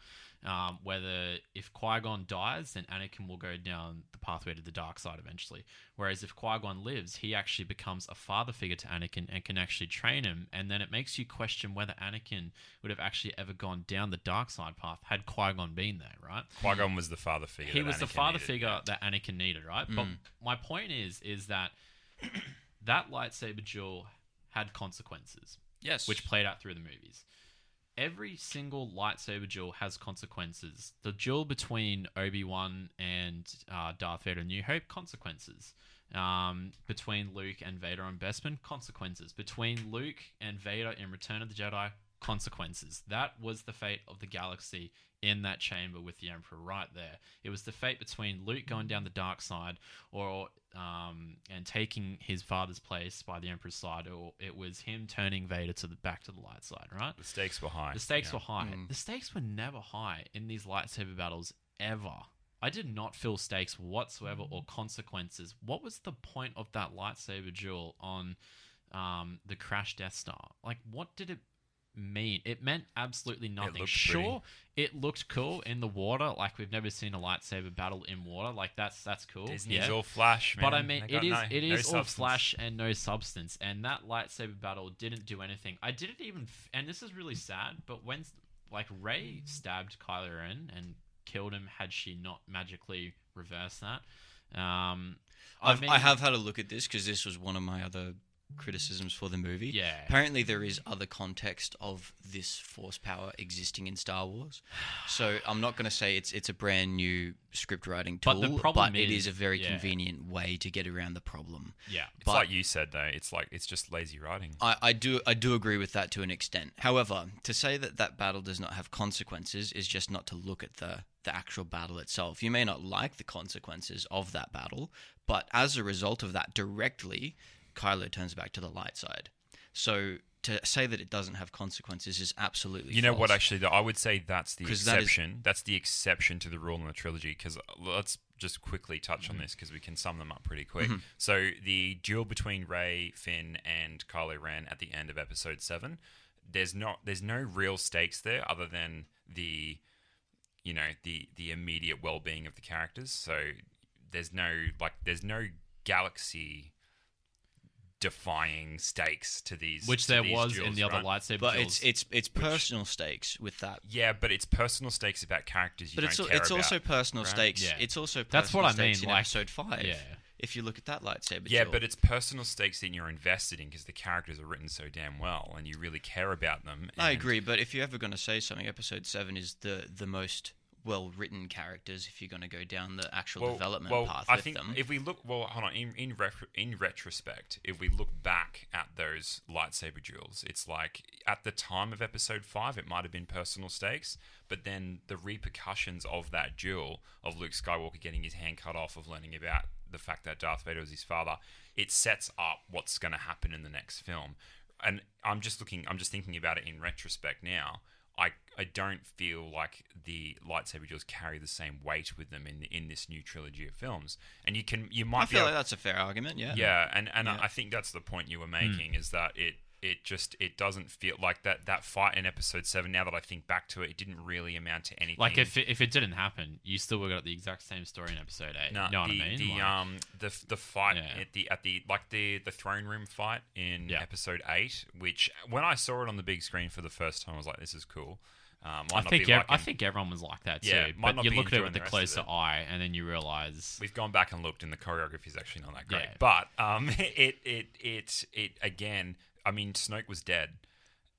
Whether if Qui-Gon dies, then Anakin will go down the pathway to the dark side eventually. Whereas if Qui-Gon lives, he actually becomes a father figure to Anakin and can actually train him. And then it makes you question whether Anakin would have actually ever gone down the dark side path had Qui-Gon been there, right? Qui-Gon was the father figure. He was the father figure that Anakin needed, right? But my point is that that lightsaber duel had consequences. Yes. Which played out through the movies. Every single lightsaber duel has consequences. The duel between Obi-Wan and Darth Vader in New Hope, consequences. Between Luke and Vader on Bespin, consequences. Between Luke and Vader in Return of the Jedi, consequences. That was the fate of the galaxy in that chamber with the Emperor right there. It was the fate between Luke going down the dark side and taking his father's place by the Emperor's side, or it was him turning Vader back to the light side, right? The stakes were high. The stakes were high. The stakes were never high in these lightsaber battles ever. I did not feel stakes whatsoever or consequences. What was the point of that lightsaber duel on the Crash Death Star? Like, what did it mean? It meant absolutely nothing. It looked cool in the water. Like, we've never seen a lightsaber battle in water. Like, that's cool. Disney's all flash, man. But I mean, it is all flash and no substance. And that lightsaber battle didn't do anything. I didn't even, and this is really sad, but when like Rey stabbed Kylo Ren and killed him, had she not magically reversed that, I have had a look at this because this was one of my other criticisms for the movie. Yeah. Apparently there is other context of this force power existing in Star Wars. So I'm not going to say it's a brand new script writing tool, but it is a very convenient way to get around the problem. Yeah. It's like you said though, it's just lazy writing. I do agree with that to an extent. However, to say that battle does not have consequences is just not to look at the actual battle itself. You may not like the consequences of that battle, but as a result of that directly, Kylo turns back to the light side. So to say that it doesn't have consequences is absolutely know false. what, actually, I would say that's the exception. That's the exception to the rule in the trilogy, because let's just quickly touch on this because we can sum them up pretty quick. So the duel between Rey, Finn, and Kylo Ren at the end of Episode 7, there's no real stakes there other than the immediate well-being of the characters. So there's no galaxy defying stakes to these, which to there these was duels, in the other right? lightsaber But duels. it's personal stakes with that. Yeah, but it's personal stakes about characters you But don't care it's also about. personal right? stakes. Yeah. It's also That's personal what I mean, stakes in like- episode 5. yeah. If you look at that lightsaber Yeah, duel. but it's personal stakes that you're invested in because the characters are written so damn well and you really care about them. I and- agree, but if you're ever going to say something, episode 7 is the most well-written characters if you're going to go down the actual development path I with think them. if we look, hold on. In retrospect, if we look back at those lightsaber duels, it's like at the time of episode 5, it might have been personal stakes, but then the repercussions of that duel, of Luke Skywalker getting his hand cut off, of learning about the fact that Darth Vader was his father, it sets up what's going to happen in the next film. And I'm just thinking about it in retrospect now. I don't feel like the lightsaber duels carry the same weight with them in this new trilogy of films. And you might I feel like that's a fair argument, yeah. yeah, and Yeah. I think that's the point you were making, is that it doesn't feel like that fight in episode 7. Now that I think back to it, it didn't really amount to anything. Like if it didn't happen, you still would have got the exact same story in episode 8. No, you know what I mean? The fight Yeah. at the throne room fight in Yeah. episode 8, which when I saw it on the big screen for the first time, I was like, this is cool. Might I not think be I think everyone was like that too. Yeah, might but not you be look at it enjoying with the the rest of closer it. eye, and then you realize We've gone back and looked, and the choreography is actually not that great. Yeah. But it again. I mean, Snoke was dead,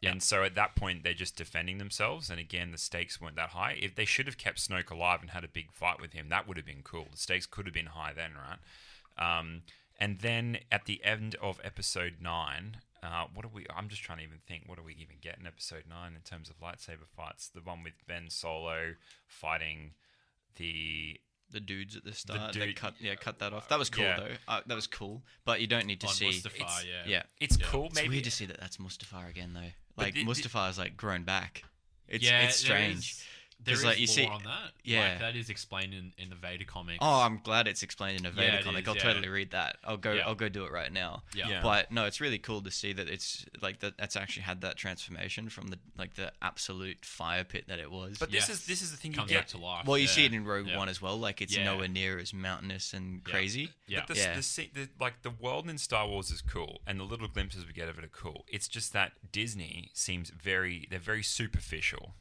Yeah. and so at that point they're just defending themselves. And again, the stakes weren't that high. If they should have kept Snoke alive and had a big fight with him, that would have been cool. The stakes could have been high then, right? And then at the end of episode 9. I'm just trying to even think. What do we even get in episode 9 in terms of lightsaber fights? The one with Ben Solo fighting the dudes at the start, dude- they cut that off. That was cool Yeah. though. That was cool, but you don't need to on see. Mustafar, Yeah, It's Yeah. cool. it's Maybe weird to see that that's Mustafar again though. Like the- Mustafar's like grown back. It's yeah, strange. There 'Cause, is like, you lore see- on that. yeah. Like, that is explained in the Vader comics. Oh, I'm glad it's explained in a Vader Yeah, it comic. is, I'll yeah. totally read that. I'll go Yeah. do it right now. yeah. Yeah. But no, it's really cool to see that it's like that's actually had that transformation from the absolute fire pit that it was. But Yes. this is the thing you Comes get. back to life. well, you yeah. see it in Rogue Yeah. One as well. Like it's Yeah. nowhere near as mountainous and Yeah. crazy. Yeah. But the world in Star Wars is cool, and the little glimpses we get of it are cool. It's just that Disney seems they're very superficial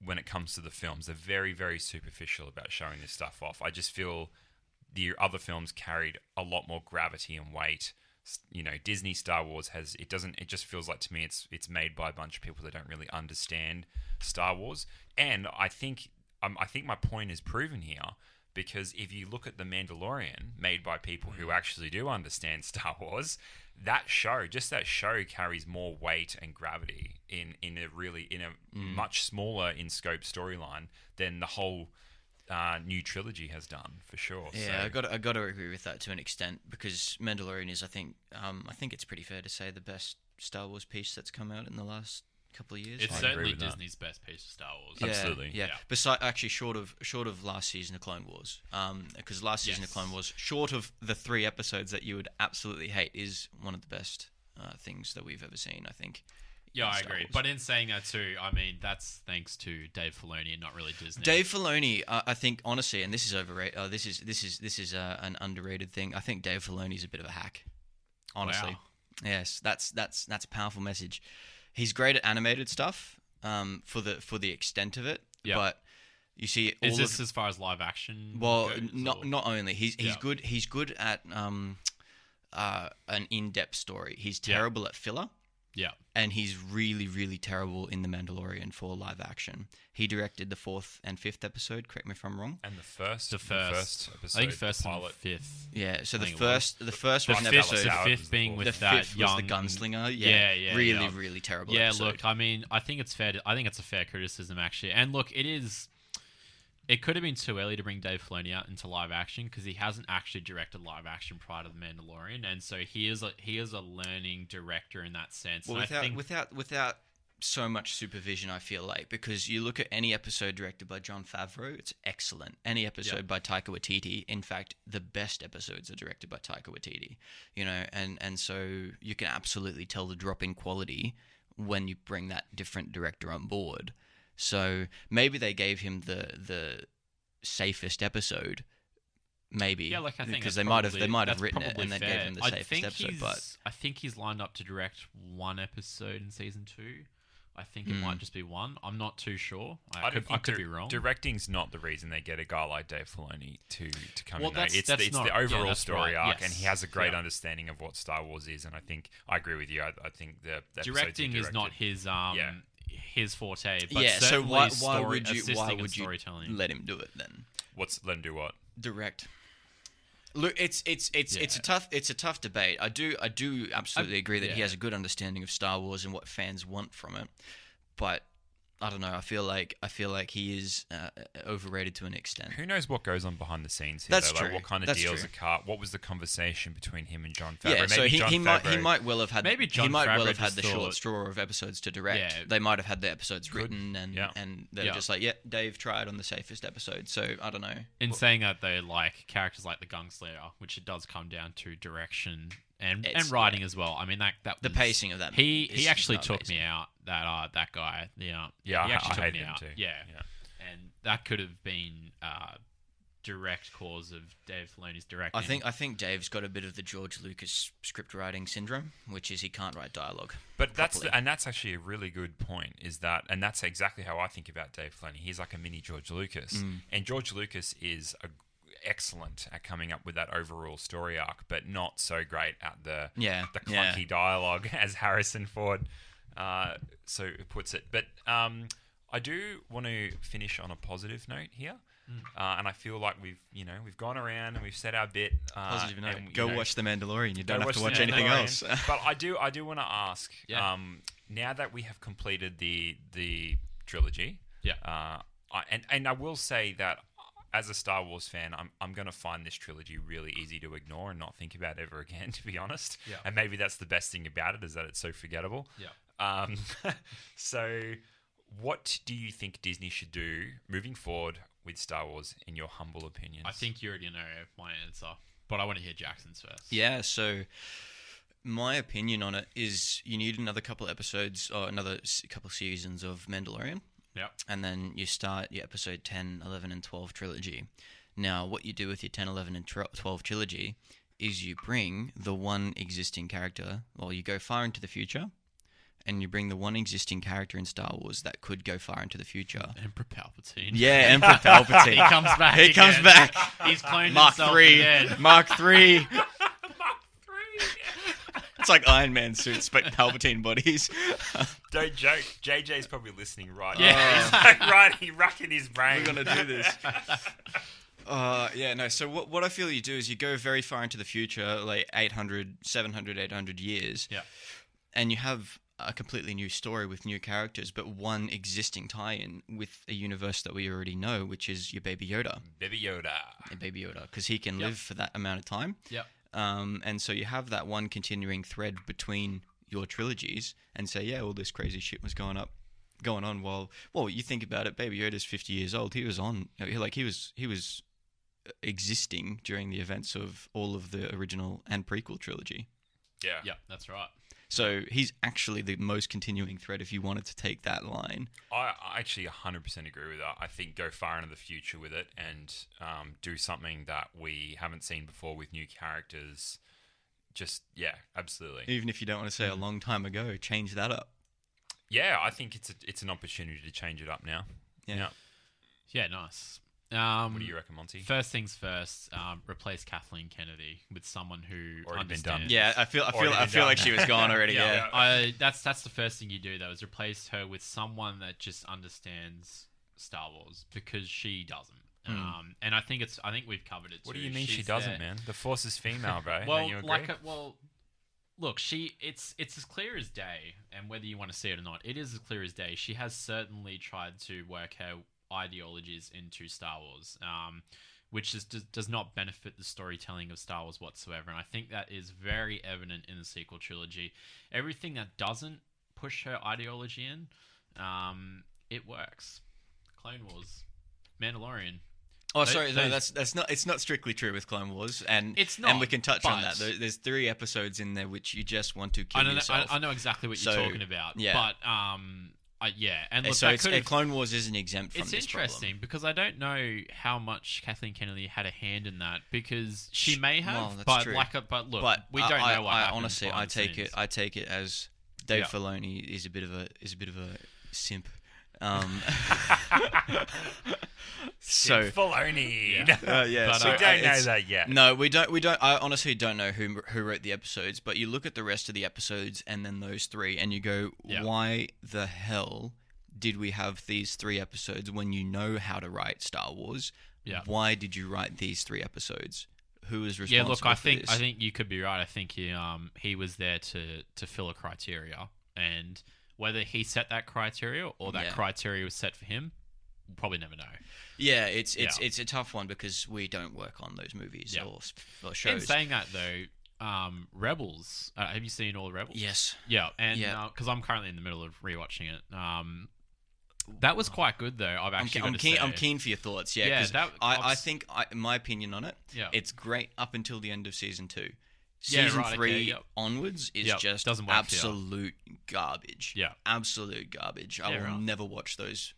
when it comes to the films. They're very, very superficial about showing this stuff off. I just feel the other films carried a lot more gravity and weight. You know, Disney Star Wars it just feels like to me it's made by a bunch of people that don't really understand Star Wars. And I think my point is proven here, because if you look at The Mandalorian, made by people who actually do understand Star Wars, that show carries more weight and gravity in a much smaller in scope storyline than the whole new trilogy has done, for sure. Yeah, So, I got to agree with that to an extent, because Mandalorian is, I think it's pretty fair to say the best Star Wars piece that's come out in the last couple of years. It's I agree certainly with that. Disney's best piece of Star Wars. Yeah, Absolutely. yeah. Yeah. Besides, actually, short of last season of Clone Wars, because last season of Yes. Clone Wars, short of the 3 episodes that you would absolutely hate, is one of the best things that we've ever seen. I think. Yeah, in I Star agree. Wars. But in saying that too, I mean, that's thanks to Dave Filoni and not really Disney. Dave Filoni, I think honestly, and this is overrated. This is an underrated thing. I think Dave Filoni's a bit of a hack. Honestly, Wow. yes, that's a powerful message. He's great at animated stuff, for the extent of it. Yep. But you see, Is all this of as far as live action? well, goes, or- not only he's Yeah. good. He's good at an in-depth story. He's terrible at filler. Yeah. And he's really, really terrible in The Mandalorian for live action. He directed the 4th and 5th episode. Correct me if I'm wrong. and the first episode. episode, I think first and pilot. fifth. Yeah. So I the think it was. first The one fifth, episode. the Howard fifth was being the with The that 5th young was the gunslinger. Yeah, Really, yeah. really terrible. Yeah, episode. look, I mean, I think it's fair. I think it's a fair criticism actually. And look, it is. It could have been too early to bring Dave Filoni out into live action, because he hasn't actually directed live action prior to The Mandalorian, and so he is a learning director in that sense. Well, And I think without so much supervision, I feel like, because you look at any episode directed by Jon Favreau, it's excellent. Any episode by Taika Waititi, in fact, the best episodes are directed by Taika Waititi. You know, and so you can absolutely tell the drop in quality when you bring that different director on board. So maybe they gave him the safest episode, maybe. Yeah, like I think because that's they might have that's written it probably and then fair. gave him the safest episode. But I think he's lined up to direct one episode in season 2. I think it might just be one. I'm not too sure. I could be wrong. Directing's not the reason they get a guy like Dave Filoni to come in. That's It's not, the overall that's story right, arc, yes. and he has a great understanding of what Star Wars is. And I think I agree with you. I think the Directing is not his his forte. But yeah, so why would you storytelling. let him do it then? Let him do what? Direct. Look, it's a tough debate. I do absolutely agree that he has a good understanding of Star Wars and what fans want from it, but I don't know. I feel like he is overrated to an extent. Who knows what goes on behind the scenes here? That's though? true. Like what kind of That's deals true. are cut? What was the conversation between him and Jon Favreau? Yeah, so he might well have had Maybe Jon he might well Favreau have had just the thought- short straw of episodes to direct. Yeah. They might have had the episodes written and they're Yeah. just like, yeah, Dave tried on the safest episode. So I don't know. In saying that, though, like characters like the Gunslinger, which it does come down to direction and writing as well. I mean, that The was, pacing of that. He actually not took amazing. me out. That guy. Yeah. Yeah, He actually I took hated me him out. too. Yeah. And that could have been direct cause of Dave Filoni's directing. I think Dave's got a bit of the George Lucas script writing syndrome, which is he can't write dialogue. But properly. that's actually a really good point. And that's exactly how I think about Dave Filoni. He's like a mini George Lucas, and George Lucas is excellent at coming up with that overall story arc, but not so great at the clunky dialogue, as Harrison Ford so puts it. But I do want to finish on a positive note here. And I feel like we've gone around and we've said our bit. Positive note. and, Go watch The Mandalorian. You don't have to watch The anything Mandalorian. else. But I do want to ask. Yeah. Now that we have completed the trilogy. Yeah. And I will say that as a Star Wars fan, I'm going to find this trilogy really easy to ignore and not think about ever again, to be honest. Yeah. And maybe that's the best thing about it, is that it's so forgettable. Yeah. So what do you think Disney should do moving forward with Star Wars, in your humble opinions? I think you already know my answer, but I want to hear Jackson's first. Yeah, so my opinion on it is you need another couple episodes or another couple seasons of Mandalorian. Yeah. And then you start your episode 10, 11, and 12 trilogy. Now, what you do with your 10, 11, and 12 trilogy is you bring the one existing character, you go far into the future, and you bring the one existing character in Star Wars that could go far into the future. Emperor Palpatine. Yeah, Emperor Palpatine. He comes back. He comes back. He's cloned Mark himself 3. again. Mark 3. Mark 3. It's like Iron Man suits, but Palpatine bodies. Don't joke. JJ's probably listening right Yeah. now. He's like racking his brain. We're going to do this. So what I feel you do is you go very far into the future, like 700, 800 years. Yeah. And you have a completely new story with new characters, but one existing tie-in with a universe that we already know, which is your Baby Yoda. Baby Yoda. Because he can live for that amount of time. Yep. And so you have that one continuing thread between your trilogies, and say, all this crazy shit was going on while you think about it, Baby Yoda's 50 years old. He was he was existing during the events of all of the original and prequel trilogy. Yeah. Yeah, that's right. So he's actually the most continuing thread if you wanted to take that line. I actually 100% agree with that. I think go far into the future with it and do something that we haven't seen before with new characters. Absolutely. Even if you don't want to say a long time ago, change that up. Yeah, I think it's an opportunity to change it up now. Yeah. Yeah, nice. What do you reckon, Monty? First things first, replace Kathleen Kennedy with someone who Already been done. understands. Yeah, I feel like she was gone already. Yeah. That's the first thing you do though, is replace her with someone that just understands Star Wars, because she doesn't. And I think we've covered it too. What do you mean she doesn't, man? The Force is female, bro. Well, Don't you agree? look, it's as clear as day, and whether you want to see it or not, it is as clear as day. She has certainly tried to work her ideologies into Star Wars, which does not benefit the storytelling of Star Wars whatsoever. And I think that is very evident in the sequel trilogy. Everything that doesn't push her ideology in, it works. Clone Wars, Mandalorian. Oh, sorry, no, that's not. It's not strictly true with Clone Wars, and it's not, and we can touch on but- that. There's 3 episodes in there which you just want to kill yourself. I know exactly what you're talking about. Yeah. But Yeah, and look, so Clone Wars isn't exempt from this It's interesting because I don't know how much Kathleen Kennedy had a hand in that, because she may have, well, that's but true. Look, we don't know what happened. Honestly, I take it as Dave Filoni is a bit of a simp. So Filoni. Yeah, but so we don't know that yet. No, we don't. I honestly don't know who wrote the episodes, but you look at the rest of the episodes and then those three, and you go, why the hell did we have these 3 episodes when you know how to write Star Wars? Yeah. Why did you write these 3 episodes? Who is responsible? Yeah, look, I think this? you could be right. I think he was there to fill a criteria, and whether he set that criteria or that criteria was set for him, we'll probably never know. Yeah, it's a tough one because we don't work on those movies or shows. In saying that though, Rebels. Have you seen all the Rebels? Yes. Yeah, and because I'm currently in the middle of rewatching it. That was quite good though. I'm keen for your thoughts. Yeah, because I think my opinion on it. Yeah. It's great up until the end of season 2. Season 3 onwards is just absolute garbage. Yeah, absolute garbage. I will never watch that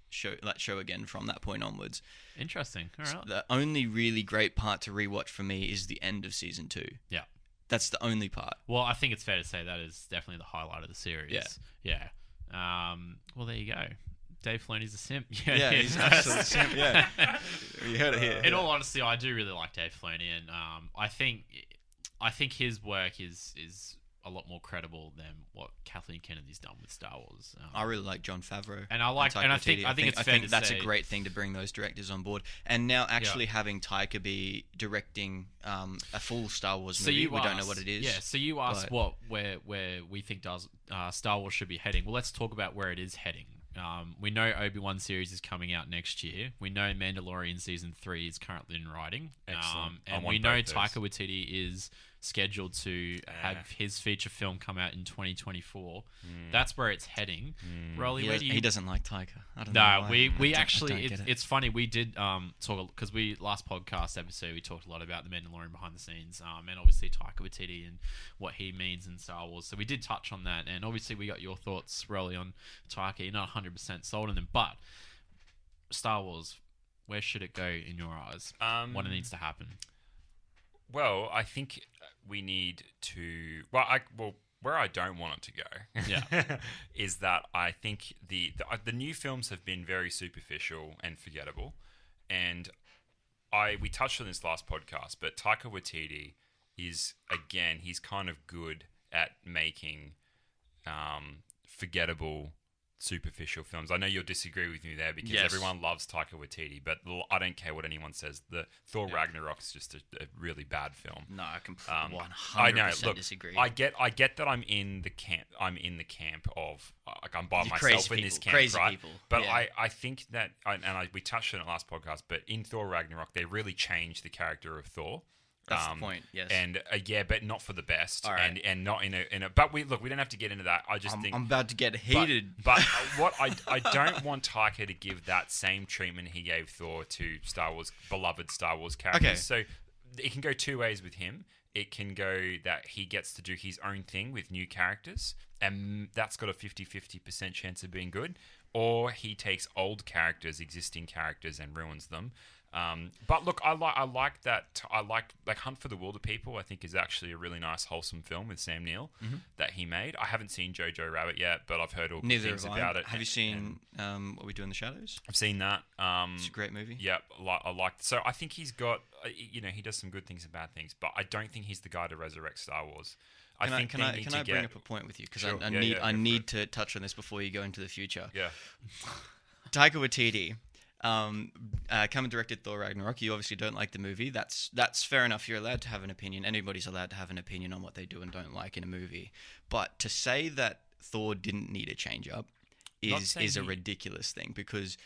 show again from that point onwards. Interesting. All right. The only really great part to rewatch for me is the end of season 2. Yeah, that's the only part. Well, I think it's fair to say that is definitely the highlight of the series. Yeah. Well, there you go. Dave Filoni's a simp. Yeah, he's an absolute simp. Yeah, you heard it here. In all honesty, I do really like Dave Filoni, and I think his work is a lot more credible than what Kathleen Kennedy's done with Star Wars. I really like Jon Favreau, and I think it's fair to that's say a great thing to bring those directors on board. And now actually having Taika be directing a full Star Wars movie, we don't know what it is. Yeah, so you asked where we think Star Wars should be heading. Well, let's talk about where it is heading. We know Obi-Wan series is coming out next year. We know Mandalorian season 3 is currently in writing. Excellent. And we know Taika Waititi is scheduled to have his feature film come out in 2024. That's where it's heading. Rolly, he doesn't like Taika. I don't know. No, we actually it's funny. We did talk because last podcast episode we talked a lot about the Mandalorian behind the scenes, and obviously Taika Waititi and what he means in Star Wars. So we did touch on that, and obviously we got your thoughts, Rolly, on Taika. You're not 100% sold on him, but Star Wars, where should it go in your eyes? What needs to happen? Well, I think we need to. Where I don't want it to go, is that I think the new films have been very superficial and forgettable, and we touched on this last podcast, but Taika Waititi is he's kind of good at making forgettable, superficial films. I know you'll disagree with me there because everyone loves Taika Waititi, but I don't care what anyone says. The Thor Ragnarok is just a really bad film. No, I completely 100% disagree. I get that I'm in the camp. I'm of I'm by myself in this camp, crazy right? People. But I think that we touched on it last podcast. But in Thor Ragnarok, they really changed the character of Thor. That's the point. Yes. And but not for the best. All right. And not in a. But we don't have to get into that. I just think I'm about to get heated. But what I don't want Taika to give that same treatment he gave Thor to beloved Star Wars characters. Okay. So it can go 2 ways with him. It can go that he gets to do his own thing with new characters, and that's got a 50% chance of being good. Or he takes old characters, existing characters, and ruins them. But look, I like that. I like Hunt for the Wilder People. I think is actually a really nice, wholesome film with Sam Neill that he made. I haven't seen Jojo Rabbit yet, but I've heard all good things about it. Have you seen What We Do in the Shadows? I've seen that. It's a great movie. Yeah, I like. So I think he's got. He does some good things and bad things, but I don't think he's the guy to resurrect Star Wars. Can I bring up a point with you because Sure. I need to touch on this before you go into the future. Yeah. Taika Waititi. Come and directed Thor Ragnarok. You obviously don't like the movie. That's fair enough. You're allowed to have an opinion. Anybody's allowed to have an opinion on what they do and don't like in a movie. But to say that Thor didn't need a change up is a ridiculous thing because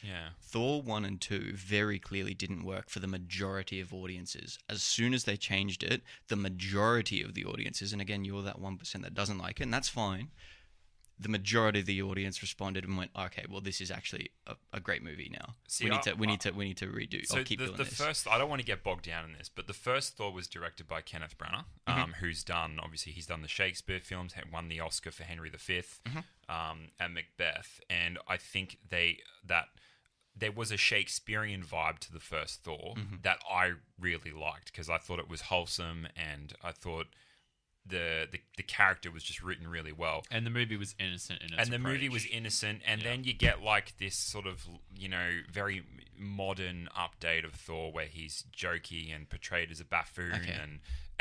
Thor 1 and 2 very clearly didn't work for the majority of audiences. As soon as they changed it, the majority of the audiences, and again, you're that 1% that doesn't like it, and that's fine. the majority of the audience responded and went, okay, well, this is actually a great movie now. See, we need to redo. So keep doing the this. first, I don't want to get bogged down in this, but the first Thor was directed by Kenneth Branagh, who's done, obviously, he's done the Shakespeare films, won the Oscar for Henry V, and Macbeth, and I think there was a Shakespearean vibe to the first Thor that I really liked, because I thought it was wholesome, and I thought the character was just written really well. And the movie was innocent in its And the movie approach. was innocent, and then you get like this sort of, very modern update of Thor where he's jokey and portrayed as a buffoon,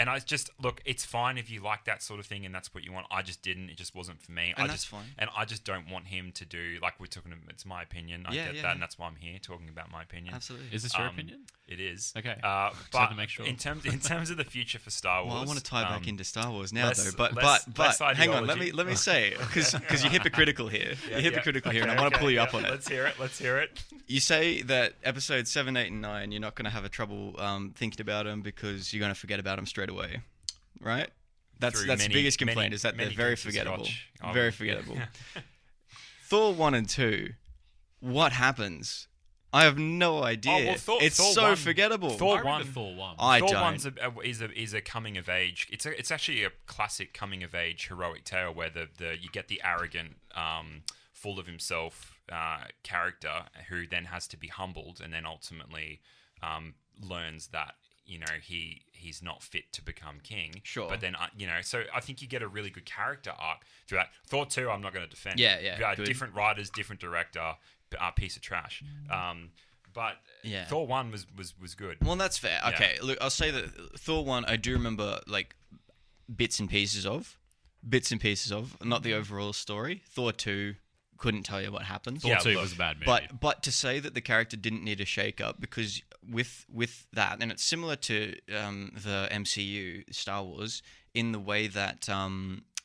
and I just, look, it's fine if you like that sort of thing and that's what you want. I just didn't. It just wasn't for me. And that's fine. And I just don't want him to do, like we're talking about, it's my opinion. I get that, and that's why I'm here talking about my opinion. Absolutely. Is this your opinion? It is. Okay. But to make sure. in terms of the future for Star Wars, Well, I want to tie back into Star Wars now, less- though. But less hang on, ideology. let me say, because you're hypocritical here. You're hypocritical here, and I want to pull you up on it. Let's hear it. You say that episodes 7, 8, and 9, you're not going to have a trouble thinking about them because you're going to forget about them straight away, right? That's the biggest complaint, is that they're very forgettable. Very forgettable. Thor 1 and 2, what happens? I have no idea. It's Thor so 1 forgettable. Thor I 1. remember Thor 1. I Thor don't. 1's is a coming of age. It's actually a classic coming of age heroic tale where you get the arrogant, full of himself character who then has to be humbled and then ultimately learns that he's not fit to become king. Sure. But then so I think you get a really good character arc through that. Thor 2, I'm not going to defend. Yeah, good. Different writers, different director. Piece of trash. But Thor 1 was good. Well, that's fair. Okay, look, I'll say that Thor 1, I do remember like bits and pieces of, not the overall story. Thor 2, couldn't tell you what happens. Thor 2 was a bad movie. But to say that the character didn't need a shake-up, because with that, and it's similar to the MCU, Star Wars, in the way that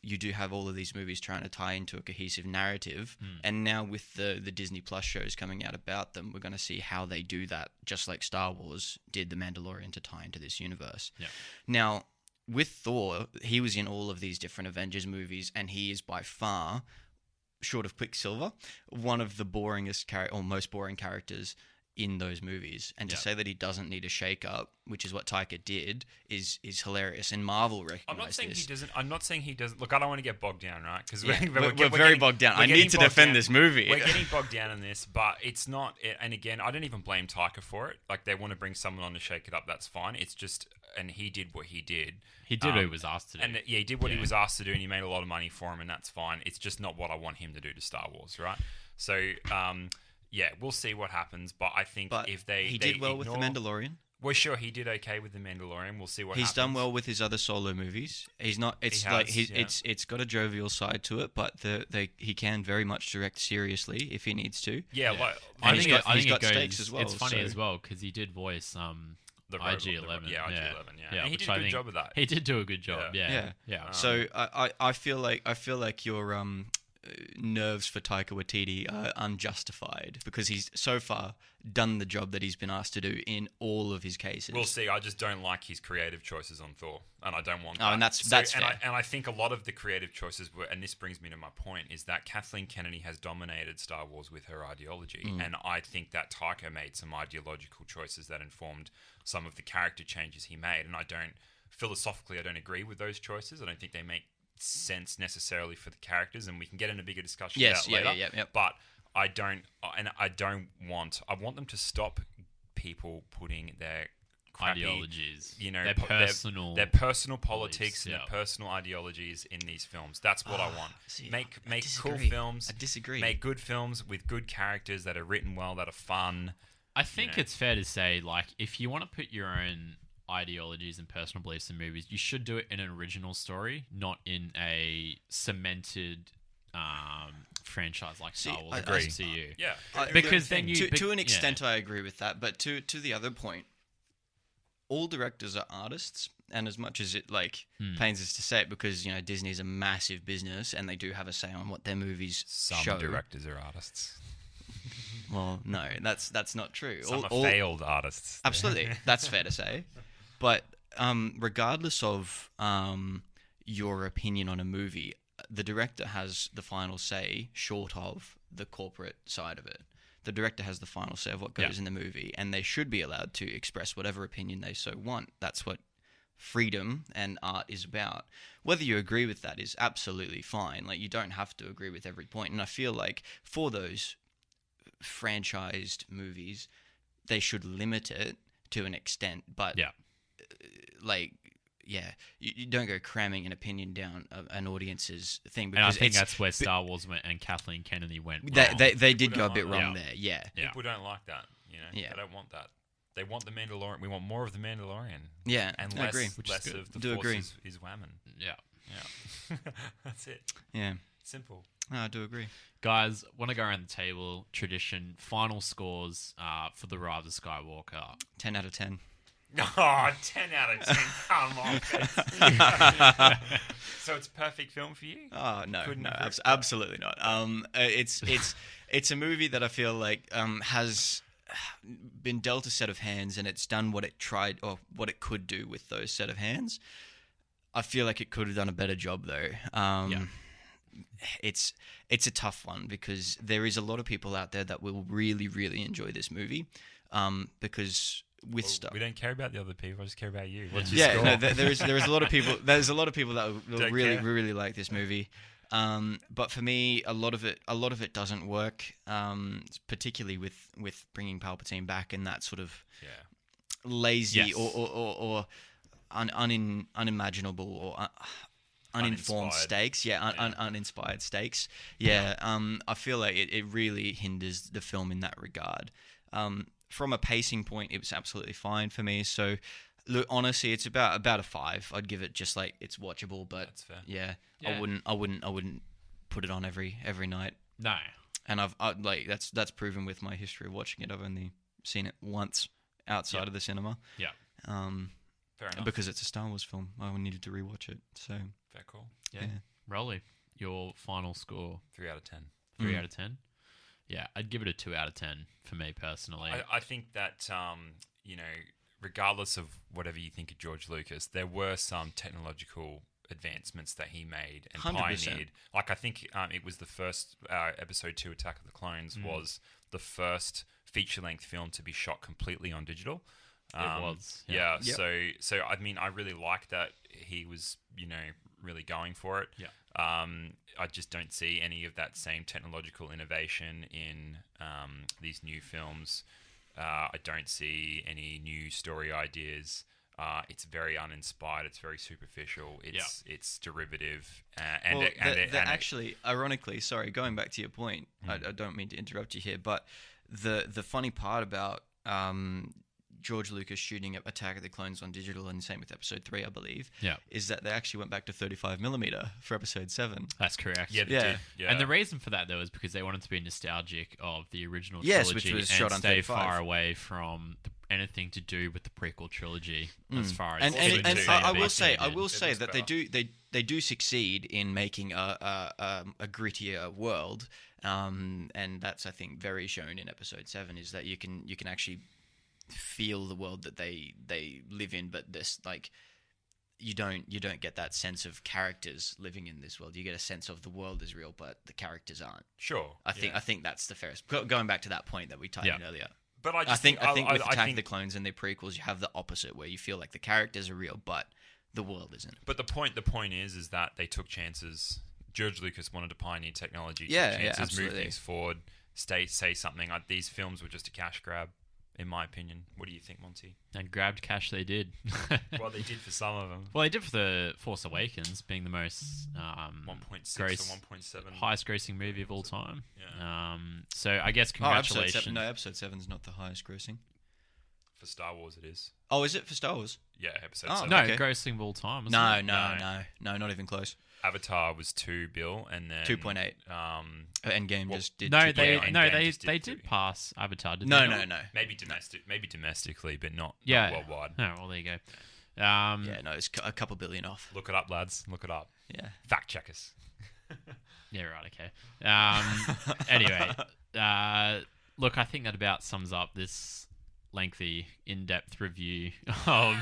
you do have all of these movies trying to tie into a cohesive narrative, and now with the Disney Plus shows coming out about them, we're going to see how they do that, just like Star Wars did The Mandalorian to tie into this universe. Yeah. Now, with Thor, he was in all of these different Avengers movies, and he is by far, short of Quicksilver, one of the most boring characters in those movies. And to say that he doesn't need a shake-up, which is what Taika did, is hilarious. And Marvel recognized I'm not saying this. he doesn't. I'm not saying he doesn't. Look, I don't want to get bogged down, right? Because we're very bogged down. I need to defend this movie. We're getting bogged down in this, but it's not. And again, I don't even blame Taika for it. Like, they want to bring someone on to shake it up. That's fine. It's just, and he did what he did. He did what he was asked to do. And he did what he was asked to do, and he made a lot of money for him, and that's fine. It's just not what I want him to do to Star Wars, right? So, we'll see what happens. But I think if he did well with The Mandalorian. Well, sure, he did okay with The Mandalorian. We'll see what He's happens. done well with his other solo movies. He's not. It's it's got a jovial side to it, but he can very much direct seriously if he needs to. Yeah, like, I think he's got it goes, stakes as well. It's funny as well because he did voice the IG-11. IG-11, yeah. And he which did a good job of that. He did do a good job. Yeah. So I feel like your nerves for Taika Waititi are unjustified, because he's so far done the job that he's been asked to do in all of his cases. We'll see. I just don't like his creative choices on Thor, and I don't want that. Oh, and that's fair. And I think a lot of the creative choices were, and this brings me to my point, is that Kathleen Kennedy has dominated Star Wars with her ideology, and I think that Taika made some ideological choices that informed some of the character changes he made, and philosophically, I don't agree with those choices. I don't think they make sense necessarily for the characters, and we can get in a bigger discussion about later. Yeah. But I want them to stop people putting their crappy ideologies, their personal politics beliefs, and their personal ideologies in these films. That's what I want. See, Make cool disagree. films. I disagree. Make good films with good characters that are written well, that are fun. I think it's fair to say, like, if you want to put your own ideologies and personal beliefs in movies, you should do it in an original story, not in a cemented franchise like Star Wars or MCU. Yeah, because then you to an extent I agree with that, but to the other point, all directors are artists, and as much as it pains us to say it, because Disney is a massive business and they do have a say on what their movies show. Some directors are artists. Well, no, that's not true. Some are failed artists. Absolutely, that's fair to say. But regardless of your opinion on a movie, the director has the final say, short of the corporate side of it. The director has the final say of what goes in the movie, and they should be allowed to express whatever opinion they so want. That's what freedom and art is about. Whether you agree with that is absolutely fine. Like, you don't have to agree with every point. And I feel like for those franchised movies, they should limit it to an extent. But you don't go cramming an opinion down an audience's thing. And I Because think that's where Star Wars went and Kathleen Kennedy went wrong. they did People go a don't bit like wrong there. Yeah. People don't like that. You know, they don't want that. They want the Mandalorian. We want more of the Mandalorian. Yeah, and I agree. less of the Do Force agree. is whammon. Yeah. That's it. Yeah. Simple. No, I do agree. Guys, want to go around the table? Tradition. Final scores for the Rise of Skywalker. 10 out of 10. Oh, 10 out of 10. Come on. So it's a perfect film for you? Oh, no. Couldn't No, agree. absolutely not. It's a movie that I feel like has been dealt a set of hands, and it's done what it tried or what it could do with those set of hands. I feel like it could have done a better job, though. It's a tough one because there is a lot of people out there that will really, really enjoy this movie because with stuff. We don't care about the other people. I just care about you. What's your score? No, there is a lot of people. There's a lot of people that will Don't really, care. really like this movie. But for me, a lot of it doesn't work. Particularly with bringing Palpatine back and that sort of lazy or unimaginable or uninformed Uninspired. stakes. Uninspired stakes. I feel like it really hinders the film in that regard. From a pacing point, it was absolutely fine for me. So, look, honestly, it's about a 5. I'd give it just like it's watchable, but That's fair. Yeah. Yeah. I wouldn't put it on every night. No. And I've that's proven with my history of watching it. I've only seen it once outside of the cinema. Yeah. Fair enough. Because it's a Star Wars film, I needed to rewatch it. So Fair call. Yeah. Rolly, your final score? 3 out of 10. 3 out of 10? Yeah, I'd give it a 2 out of 10 for me personally. I think that, regardless of whatever you think of George Lucas, there were some technological advancements that he made and 100%. pioneered. Like, I think it was the first episode 2, Attack of the Clones, was the first feature-length film to be shot completely on digital. It was. Yeah. Yep. So I mean, I really like that he was, really going for it. Yeah. I just don't see any of that same technological innovation in these new films. I don't see any new story ideas. It's very uninspired. It's very superficial. It's derivative. Actually, ironically, sorry, going back to your point, I don't mean to interrupt you here, but the funny part about George Lucas shooting Attack of the Clones on digital, and same with Episode 3, I believe, is that they actually went back to 35mm for Episode 7. That's correct. Yeah, they did. Yeah. And the reason for that, though, is because they wanted to be nostalgic of the original Yes, trilogy which was and shot on stay 35. far away from anything to do with the prequel trilogy as far as... And I will say It that was they do succeed in making a grittier world, and that's, I think, very shown in Episode 7, is that you can actually feel the world that they live in, but this, like, you don't get that sense of characters living in this world. You get a sense of the world is real, but the characters aren't. Sure. I think that's the fairest. Going back to that point that we touched on earlier. But I think with Attack of the Clones and the prequels, you have the opposite, where you feel like the characters are real, but the world isn't. But the point is that they took chances. George Lucas wanted to pioneer technology, took Yeah, chances, move absolutely. things forward, say something. These films were just a cash grab, in my opinion. What do you think, Monty? And grabbed cash they did. Well, they did for some of them. Well, they did for The Force Awakens, being the most 1.6 gross, or 1.7. highest grossing movie of all time. Yeah. So I guess congratulations. Episode 7's not the highest grossing. For Star Wars, it is. Oh, is it for Star Wars? Yeah, episode Oh, 7. No, Okay. grossing of all time. No, Isn't it? no, not even close. Avatar was 2 bill, and then 2.8. Um, Endgame Well, just did. No, 2.8. they did pass Avatar, didn't No, they? no, no. maybe domestically, but not worldwide. Oh, well, there you go. Yeah, no, it's a couple billion off. Look it up, lads. Look it up. Yeah. Fact checkers. Yeah, right, okay. Anyway, look, I think that about sums up this lengthy, in-depth review of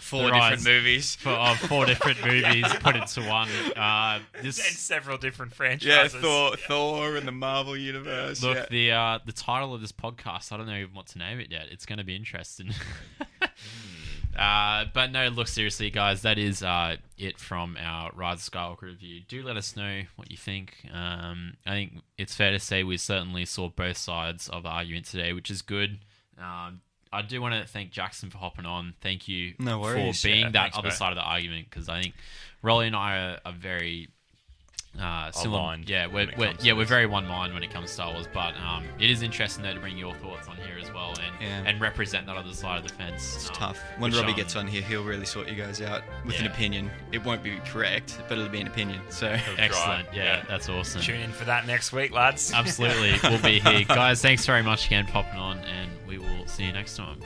Four different movies. Of 4 different movies put into one. And several different franchises. Yeah, Thor and the Marvel Universe. Look, the title of this podcast, I don't know even what to name it yet. It's going to be interesting. But no, look, seriously, guys, that is it from our Rise of Skywalker review. Do let us know what you think. I think it's fair to say we certainly saw both sides of the argument today, which is good. I do want to thank Jackson for hopping on. Thank you for being that other side of the argument, because I think Rolly and I are very similar. Aligned. Yeah, we're very one mind when it comes to Star Wars. But it is interesting though to bring your thoughts on here as well and represent that other side of the fence. It's tough. When Robbie gets on here, he'll really sort you guys out with an opinion. It won't be correct, but it'll be an opinion. So excellent. Yeah, that's awesome. Tune in for that next week, lads. Absolutely, we'll be here, guys. Thanks very much again for popping on, and we will see you next time.